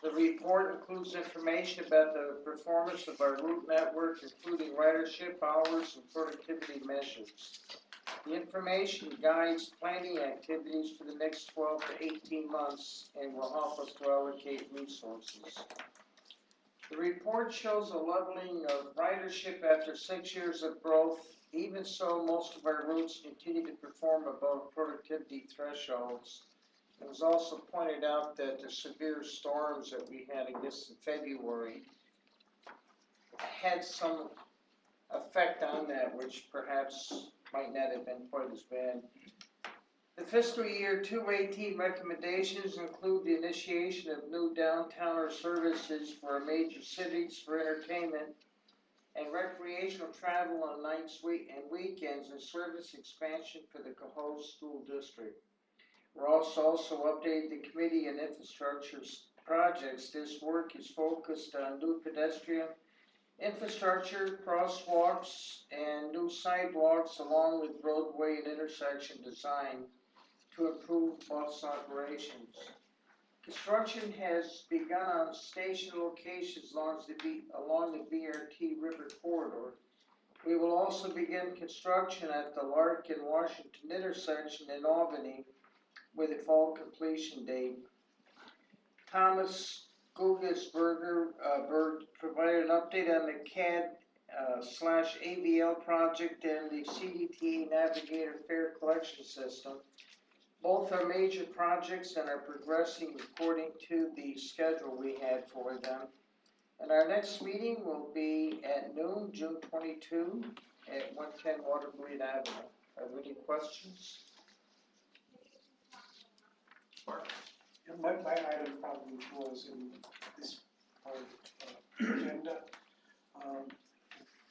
The report includes information about the performance of our route network, including ridership hours and productivity measures. The information guides planning activities for the next 12 to 18 months and will help us to allocate resources. The report shows a leveling of ridership after 6 years of growth. Even so, most of our routes continue to perform above productivity thresholds. It was also pointed out that the severe storms that we had, I guess, in February had some effect on that, which perhaps might not have been quite as bad. The fiscal year 2018 recommendations include the initiation of new downtown services for our major cities for entertainment and recreational travel on nights and weekends, and service expansion for the Cohoes School District. Ross also updated the committee on infrastructure projects. This work is focused on new pedestrian infrastructure, crosswalks, and new sidewalks, along with roadway and intersection design to improve bus operations. Construction has begun on station locations along the BRT River Corridor. We will also begin construction at the Lark and Washington intersection in Albany with a fall completion date. Thomas Gugesberger provided an update on the CAD/AVL project and the CDTA Navigator fare collection system. Both are major projects and are progressing according to the schedule we had for them. And our next meeting will be at noon, June 22, at 110 Watervliet Avenue. Are there any questions? Mark? Yeah, my item probably falls in this part of agenda.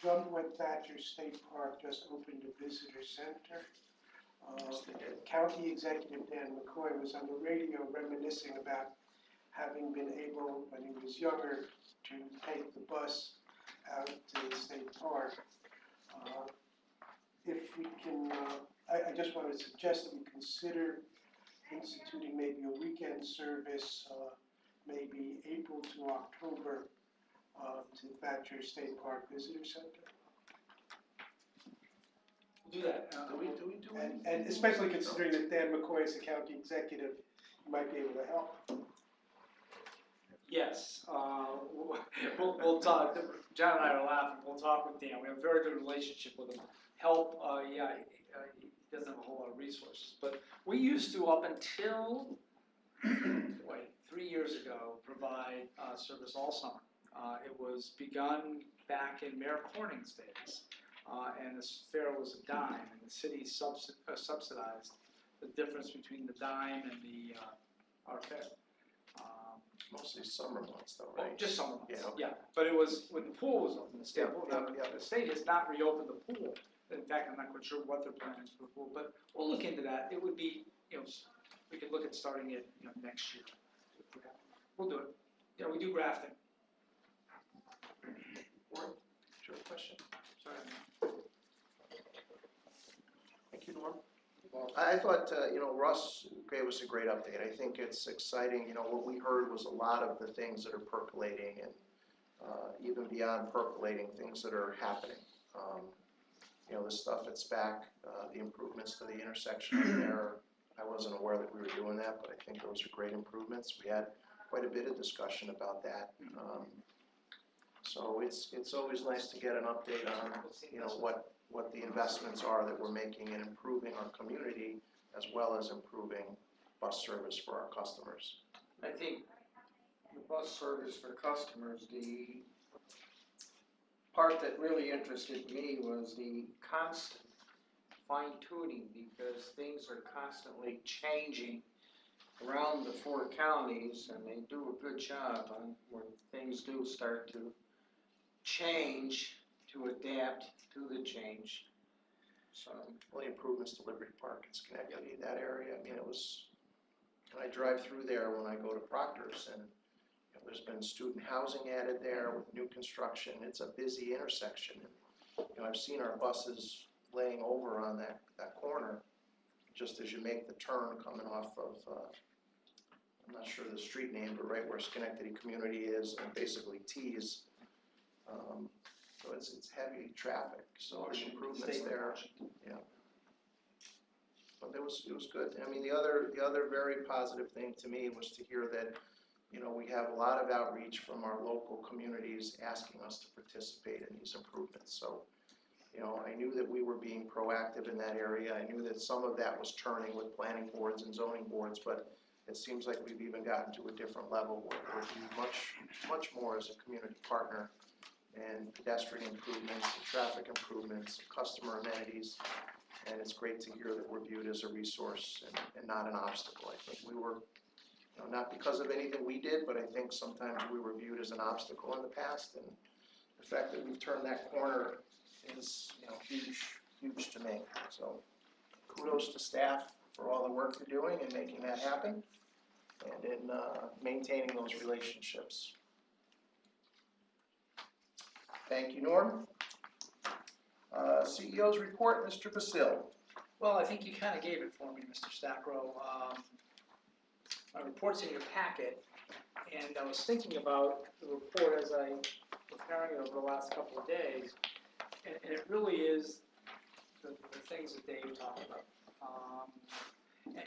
Drumwood Thatcher State Park just opened a visitor center. County Executive Dan McCoy was on the radio reminiscing about having been able, when he was younger, to take the bus out to the state park. If we can, I just want to suggest that we consider instituting maybe a weekend service, maybe April to October, to Thatcher State Park Visitor Center. We'll do that. Do we do anything? And especially considering that Dan McCoy is the county executive, he might be able to help. Yes, we'll talk, John and I are laughing, we'll talk with Dan, we have a very good relationship with him. Help, yeah, he doesn't have a whole lot of resources, but we used to, up until, 3 years ago, provide service all summer. It was begun back in Mayor Corning's days, and this fare was a dime, and the city subsidized the difference between the dime and our fare. Mostly summer months though, Oh, right? just summer months, Yeah, okay. yeah, but it was when the pool was open, the state pool, now, yeah. the state has not reopened the pool. In fact, I'm not quite sure what their plans for the pool, but we'll look into that. It would be, we could look at starting it, next year. We'll do it. Yeah, we do grafting. Warren, is your question? Sorry. Thank you, Norm. I thought, Russ gave us a great update. I think it's exciting. What we heard was a lot of the things that are percolating and even beyond percolating, things that are happening. The stuff at SPAC, the improvements to the intersection there, I wasn't aware that we were doing that, but I think those are great improvements. We had quite a bit of discussion about that. So it's always nice to get an update on, what the investments are that we're making in improving our community as well as improving bus service for our customers. I think the bus service for customers, the part that really interested me was the constant fine tuning, because things are constantly changing around the 4 counties, and they do a good job on when things do start to change, to adapt to the change. So, Well, the improvements to Liberty Park and Schenectady, that area, I drive through there when I go to Proctor's, and there's been student housing added there with new construction. It's a busy intersection. And, I've seen our buses laying over on that corner, just as you make the turn coming off of, I'm not sure the street name, but right where Schenectady Community is, and basically T's. So it's heavy traffic, so there's improvements there. Yeah. But it was good. The other very positive thing to me was to hear that, we have a lot of outreach from our local communities asking us to participate in these improvements. So, I knew that we were being proactive in that area. I knew that some of that was turning with planning boards and zoning boards, but it seems like we've even gotten to a different level where we're doing much more as a community partner. And pedestrian improvements, and traffic improvements, customer amenities, and it's great to hear that we're viewed as a resource and not an obstacle. I think we were, not because of anything we did, but I think sometimes we were viewed as an obstacle in the past, and the fact that we've turned that corner is, huge to me. So kudos to staff for all the work they're doing in making that happen, and in maintaining those relationships. Thank you, Norm. CEO's report, Mr. Basile. Well, I think you kind of gave it for me, Mr. Stackrow. My report's in your packet, and I was thinking about the report as I was preparing it over the last couple of days, and it really is the things that Dave talked about.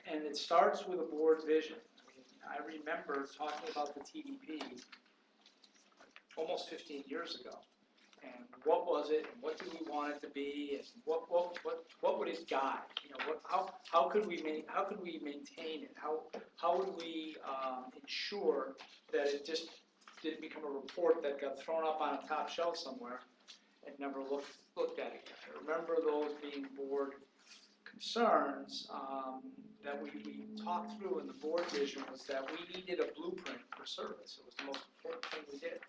And it starts with a board vision. I remember talking about the TDP almost 15 years ago. And what was it, and what did we want it to be, and what would it guide? How could we maintain it? How would we ensure that it just didn't become a report that got thrown up on a top shelf somewhere and never looked at again? I remember those being board concerns, that we talked through in the board vision was that we needed a blueprint for service. It was the most important thing we did.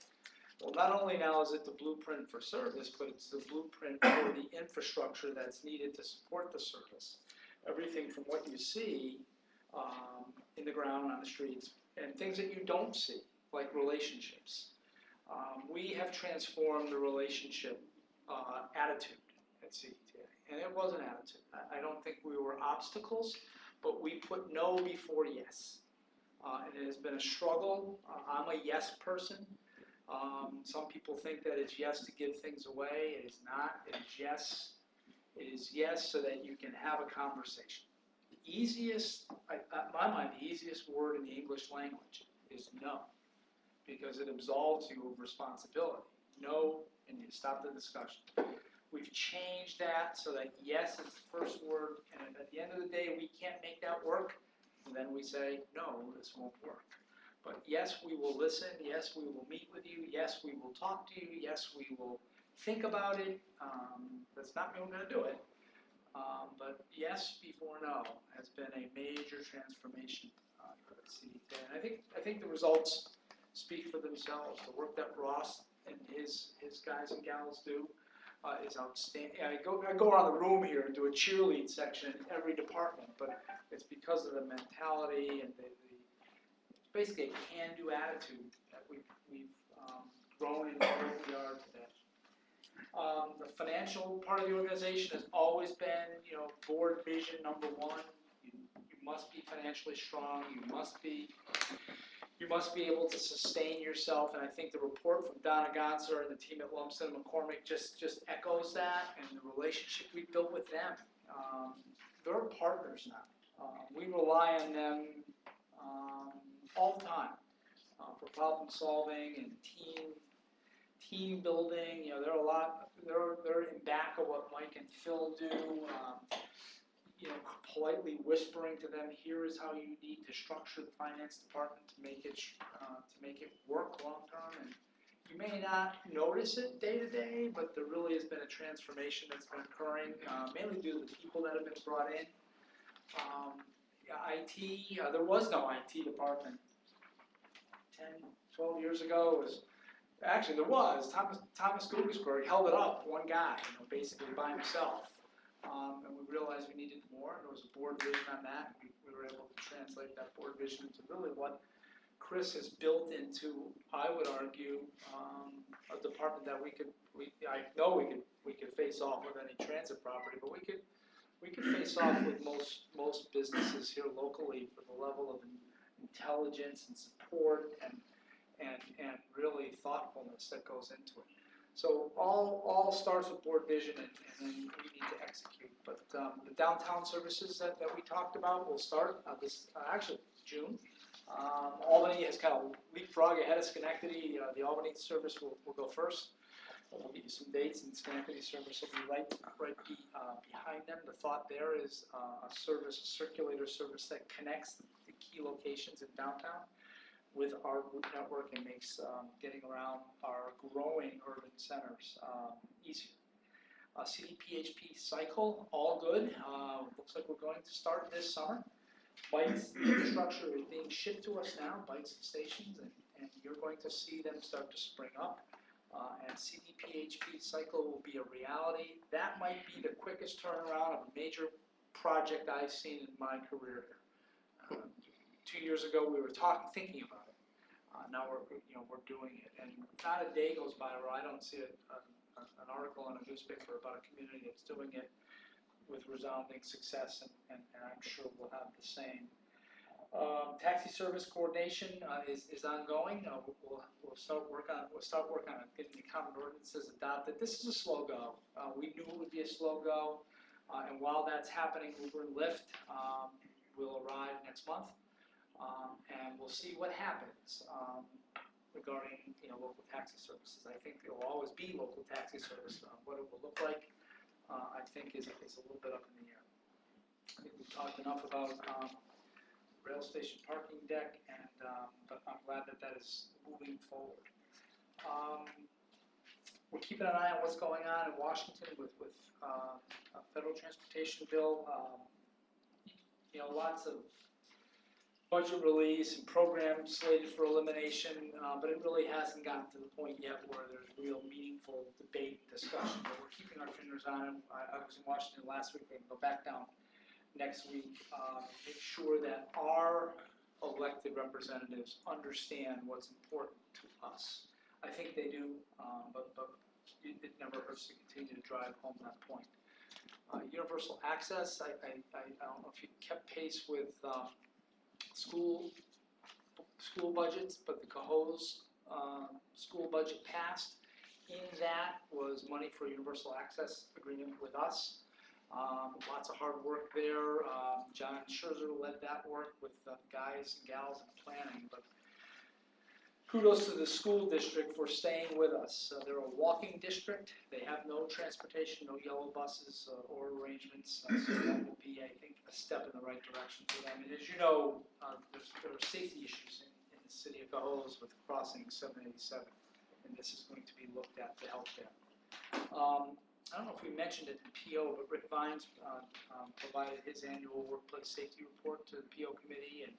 Well, not only now is it the blueprint for service, but it's the blueprint for the infrastructure that's needed to support the service. Everything from what you see in the ground, on the streets, and things that you don't see, like relationships. We have transformed the relationship attitude at CDTA, and it was an attitude. I don't think we were obstacles, but we put no before yes. And it has been a struggle. I'm a yes person. Some people think that it's yes to give things away. It is not. It is yes. It is yes so that you can have a conversation. The easiest, in my mind, the easiest word in the English language is no, because it absolves you of responsibility. No, and you stop the discussion. We've changed that so that yes is the first word, and at the end of the day, we can't make that work, and then we say, no, this won't work. But yes, we will listen. Yes, we will meet with you. Yes, we will talk to you. Yes, we will think about it. That's not mean we're going to do it. But yes before no has been a major transformation for the CDTA. And I think the results speak for themselves. The work that Ross and his guys and gals do is outstanding. I go around the room here and do a cheerlead section in every department, but it's because of the mentality and the basically a can-do attitude that we've grown into where we are today. The financial part of the organization has always been, board vision number one. You must be financially strong. You must be able to sustain yourself. And I think the report from Donna Gonser and the team at Lumsden and McCormick just echoes that, and the relationship we built with them. They're partners now. We rely on them all the time for problem solving and team building. They're in back of what Mike and Phil do. Politely whispering to them, here is how you need to structure the finance department to make it work long term. And you may not notice it day to day, but there really has been a transformation that's been occurring, mainly due to the people that have been brought in. IT, there was no IT department 10, 12 years ago. Actually, there was. Thomas Guggenberg held it up, one guy, basically by himself. And we realized we needed more. There was a board vision on that. We were able to translate that board vision into really what Chris has built into, I would argue, a department that we could face off with any transit property, but we could face off with most businesses here locally for the level of intelligence and support and really thoughtfulness that goes into it. So all starts with board vision, and then we need to execute. But the downtown services that we talked about will start actually June. Albany has kind of leapfrog ahead of Schenectady. The Albany service will go first. We'll give you some dates, and Schenectady service will be right behind them. The thought there is a circulator service that connects the key locations in downtown with our route network and makes getting around our growing urban centers easier. CDPHP cycle, all good. Looks like we're going to start this summer. Bites infrastructure is being shipped to us now, bites and stations, and you're going to see them start to spring up. And CDPHP cycle will be a reality. That might be the quickest turnaround of a major project I've seen in my career. 2 years ago, we were thinking about it. Now we're doing it, and not a day goes by where I don't see an article in a newspaper about a community that's doing it with resounding success, and I'm sure we'll have the same. Taxi service coordination is ongoing. We'll start work on getting the common ordinances adopted. This is a slow go. We knew it would be a slow go, and while that's happening, Uber and Lyft will arrive next month. And we'll see what happens regarding local taxi services. I think there will always be local taxi service. What it will look like, I think, is a little bit up in the air. I think we've talked enough about rail station parking deck, but I'm glad that is moving forward. We're keeping an eye on what's going on in Washington with a federal transportation bill. lots of budget release and programs slated for elimination, but it really hasn't gotten to the point yet where there's real meaningful debate, discussion, but we're keeping our fingers on it. I was in Washington last week, we're gonna go back down next week, make sure that our elected representatives understand what's important to us. I think they do, but it never hurts to continue to drive home that point. Universal access, I don't know if you kept pace with school budgets, but the CAHO's school budget passed. In that was money for a universal access agreement with us. Lots of hard work there. John Scherzer led that work with the guys and gals in planning, but kudos to the school district for staying with us. They're a walking district. They have no transportation, no yellow buses or arrangements, so that will be, I think, a step in the right direction for them. And as you know, there are safety issues in the city of Cohoes with crossing 787, and this is going to be looked at to help there. I don't know if we mentioned it in PO, but Rick Vines provided his annual workplace safety report to the PO committee, and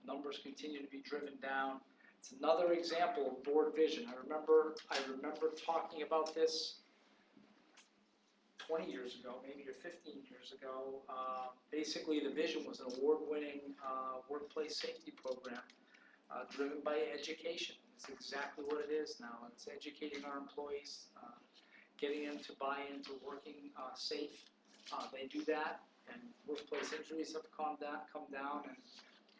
numbers continue to be driven down. It's another example of board vision. I remember talking about this 20 years ago, maybe or 15 years ago. Basically, the vision was an award-winning workplace safety program driven by education. It's exactly what it is now. It's educating our employees, getting them to buy into working safe. They do that, and workplace injuries have come down, and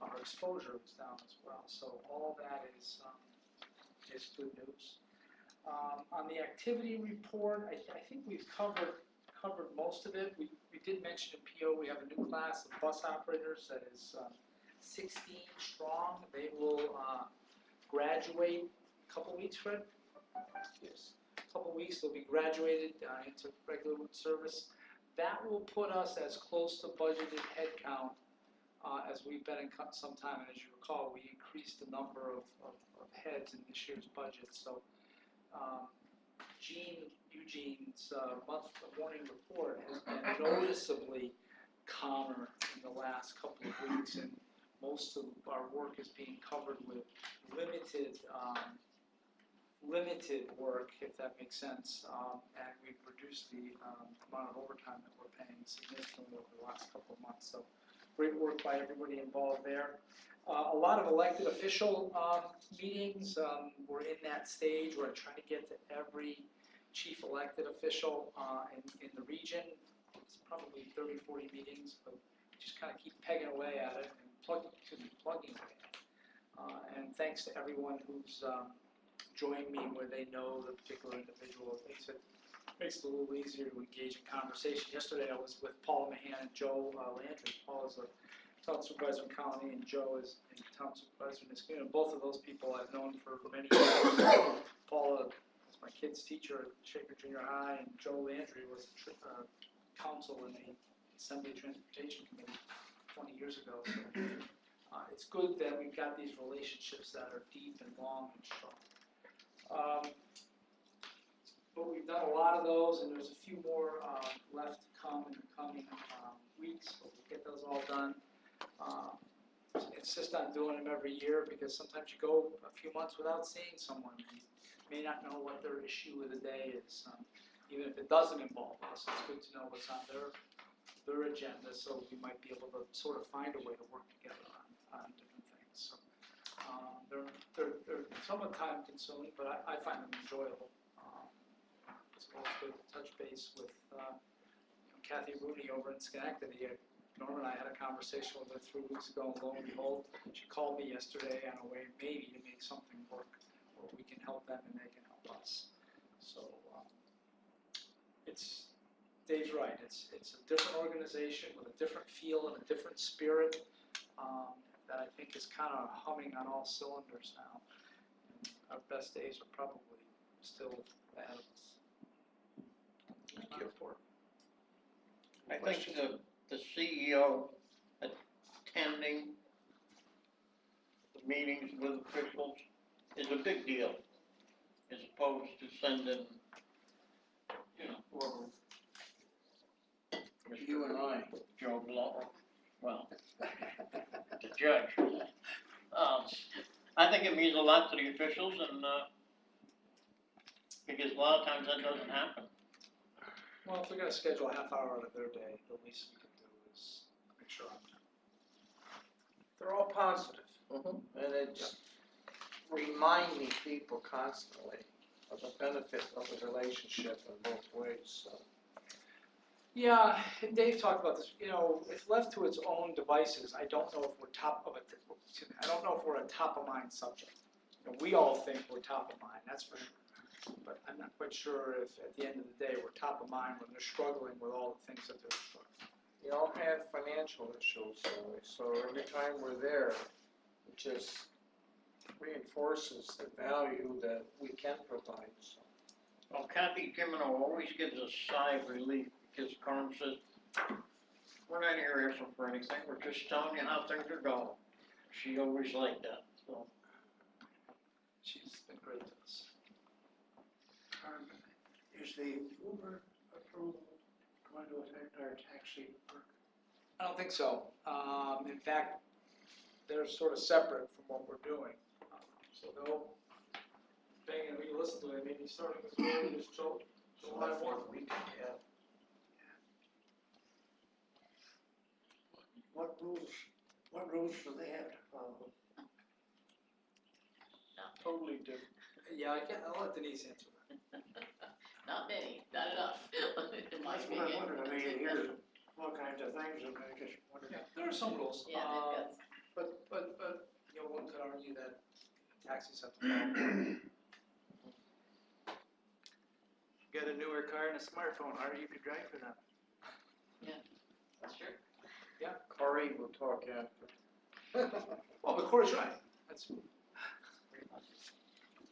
our exposure is down as well. So all that is good news. On the activity report, I think we've covered most of it. We did mention in PO we have a new class of bus operators that is 16 strong. They will graduate a couple weeks, Fred? Yes. A couple weeks, they'll be graduated into regular service. That will put us as close to budgeted headcount as we've been in some time. And as you recall, we increased the number of heads in this year's budget. So Eugene's morning report has been noticeably calmer in the last couple of weeks, and most of our work is being covered with limited work, if that makes sense, and we've reduced the amount of overtime that we're paying significantly over the last couple of months. So great work by everybody involved there. A lot of elected official meetings. We're in that stage where I try to get to every chief elected official in the region. It's probably 30, 40 meetings, but just kind of keep pegging away at it and plugging away at it. And thanks to everyone who's joined me where they know the particular individual. It makes it a little easier to engage in conversation. Yesterday I was with Paula Mahan and Joe Landry. Paul is a town supervisor in Colony, and Joe is a town supervisor in this community. And both of those people I've known for many years. Paula was my kid's teacher at Shaker Junior High, and Joe Landry was counsel in the Assembly Transportation Committee 20 years ago. So it's good that we've got these relationships that are deep and long and strong. But we've done a lot of those, and there's a few more left to come in the coming weeks, but we'll get those all done. Insist on doing them every year, because sometimes you go a few months without seeing someone, and you may not know what their issue of the day is. Even if it doesn't involve us, it's good to know what's on their agenda, so we might be able to sort of find a way to work together on different things. So they're somewhat time consuming, but I find them enjoyable. It's always good to touch base with Kathy Rooney over in Schenectady. Norm and I had a conversation with her 3 weeks ago, and lo and behold, she called me yesterday on a way maybe to make something work where we can help them and they can help us. So Dave's right. It's a different organization with a different feel and a different spirit that I think is kind of humming on all cylinders now. And our best days are probably still ahead of us. Thank you. I think the CEO attending the meetings with officials is a big deal, as opposed to sending, whoever. You and I, Joe Blow. well, the judge. I think it means a lot to the officials and, because a lot of times that doesn't happen. Well, if they're gonna schedule a half hour out of their day, the least we can do is make sure I'm done. They're all positive. And it's reminding people constantly of the benefit of the relationship in both ways, so. Yeah, and Dave talked about this, you know, if left to its own devices, I don't know if we're I don't know if we're a top of mind subject. You know, we all think we're top of mind, that's for sure. But I'm not quite sure if at the end of the day, we're top of mind when they're struggling with all the things that they're struggling. We all have financial issues, so every time we're there, it just reinforces the value that we can provide, so. Well, Kathy Jimeno always gives a sigh of relief because Carm says, we're not here for anything, we're just telling you how things are going. She always liked that, so. She's been great to us. Is the Uber approval going to affect our taxi work? I don't think so. In fact, they're sort of separate from what we're doing. So they'll, depending on who you listen to, they may be starting as early as July 1. Yeah. What rules do they have to follow? Totally different. Yeah, I'll let Denise answer that. Not many, not enough, in my That's what I opinion. wondered, I mean, you hear all kinds of things, and I just wondered. Yeah, there are some rules. Yeah, they've got But, you know, one could argue that taxis have to follow. Got a newer car and a smartphone, harder you could drive for them. That's true. Corey will talk after. Well, but Corey's right. That's,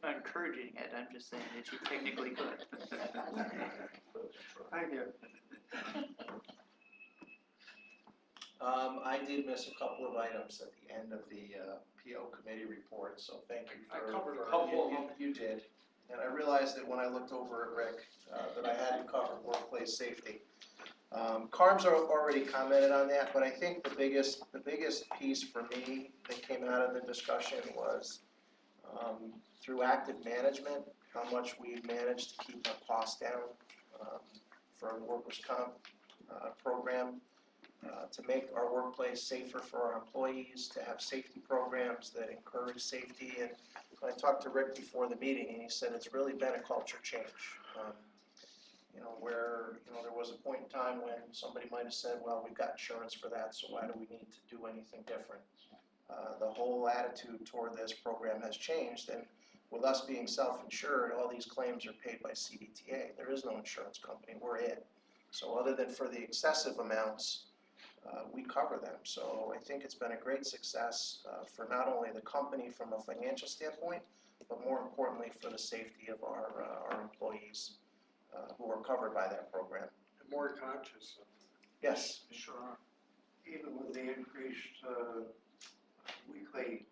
I'm not encouraging it, I'm just saying that you technically could. Thank you. I did miss a couple of items at the end of the PO committee report, so thank you for. I covered a couple of them. You did, and I realized that when I looked over at Rick, that I hadn't covered workplace safety. Carm's already commented on that, but I think the biggest piece for me that came out of the discussion was through active management, how much we've managed to keep our costs down for our workers' comp program, to make our workplace safer for our employees, to have safety programs that encourage safety. And I talked to Rick before the meeting, and he said it's really been a culture change. Where there was a point in time when somebody might have said, well, we've got insurance for that, so why do we need to do anything different? The whole attitude toward this program has changed, and with us being self-insured, all these claims are paid by CDTA. There is no insurance company, we're it. So other than for the excessive amounts, we cover them. So I think it's been a great success for not only the company from a financial standpoint, but more importantly for the safety of our employees who are covered by that program. And more conscious of it. Yes. sure. Even with the increased weekly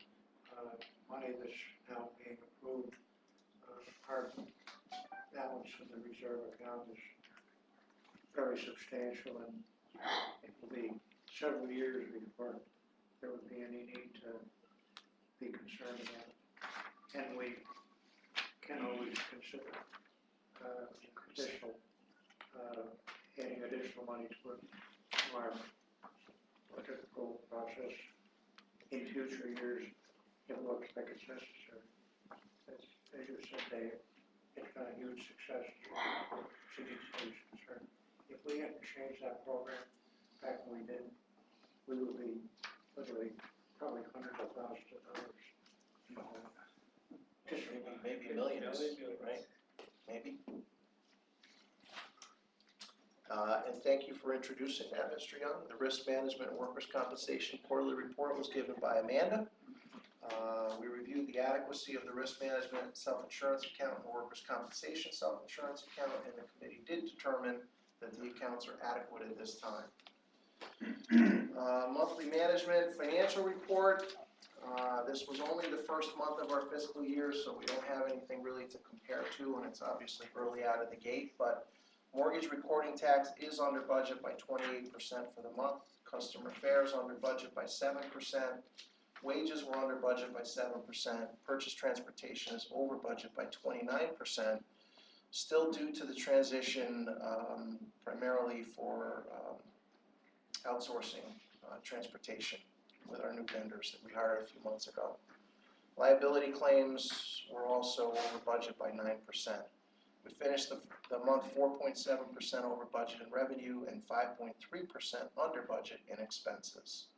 money that's now being approved, our balance in the reserve account is very substantial, and it will be several years before there would be any need to be concerned about it. And we can always consider adding additional money to our typical process in future years if it looks like it's necessary. As you said, Dave, it's been a huge success for CDC is concerned. If we hadn't changed that program back when we did, we would be literally probably hundreds of thousands of dollars. Just Maybe millions, right? Maybe. And thank you for introducing that, Mr. Young. The Risk Management and Workers' Compensation Quarterly Report was given by Amanda. We reviewed the adequacy of the risk management self-insurance account and the workers' compensation self-insurance account, and the committee did determine that the accounts are adequate at this time. Monthly management financial report. This was only the first month of our fiscal year, so we don't have anything really to compare to, and it's obviously early out of the gate, but mortgage recording tax is under budget by 28% for the month. Customer fares under budget by 7%. Wages were under budget by 7%. Purchase transportation is over budget by 29%. Still due to the transition, primarily for outsourcing transportation with our new vendors that we hired a few months ago. Liability claims were also over budget by 9%. We finished the month 4.7% over budget in revenue and 5.3% under budget in expenses.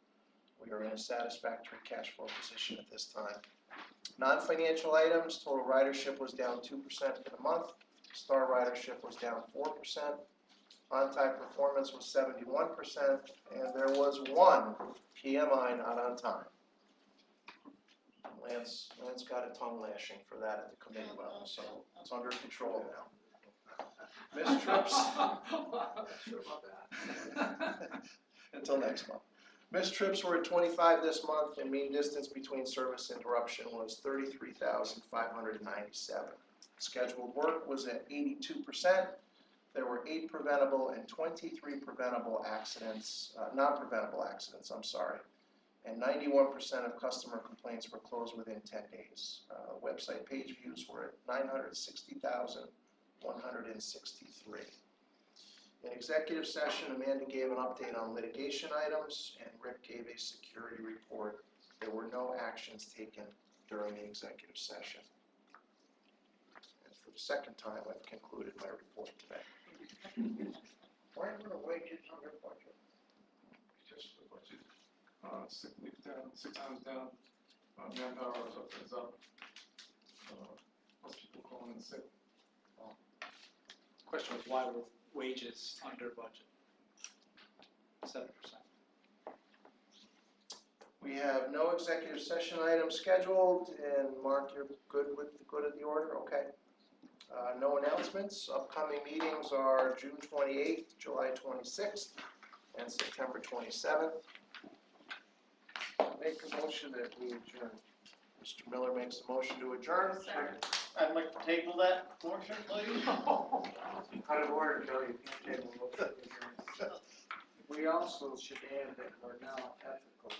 We are in a satisfactory cash flow position at this time. Non-financial items, total ridership was down 2% for the month. Star ridership was down 4%. On-time performance was 71%, and there was one PMI not on time. Lance got a tongue lashing for that at the committee level, so it's under control now. Missed trips. Sure about that. Until next month. Missed trips were at 25 this month, and mean distance between service interruption was 33,597. Scheduled work was at 82%. There were 8 preventable and 23 preventable accidents, non-preventable accidents, I'm sorry. And 91% of customer complaints were closed within 10 days. Website page views were at 960,163. In executive session, Amanda gave an update on litigation items, and Rick gave a security report. There were no actions taken during the executive session. And for the second time, I've concluded my report today. Why were the wages under budget? Just the budget. Sick leave down, 6 times down, manpower is up. Most people calling in sick. Question was, why were wages under budget? 7%. We have no executive session items scheduled, and Mark, you're good with the order? Okay. No announcements. Upcoming meetings are June 28th, July 26th, and September 27th. Make a motion that we adjourn. Mr. Miller makes a motion to adjourn. I'd like to table that motion, please. Out of order, Joe, you can't table a motion. We also should add that we're now ethical.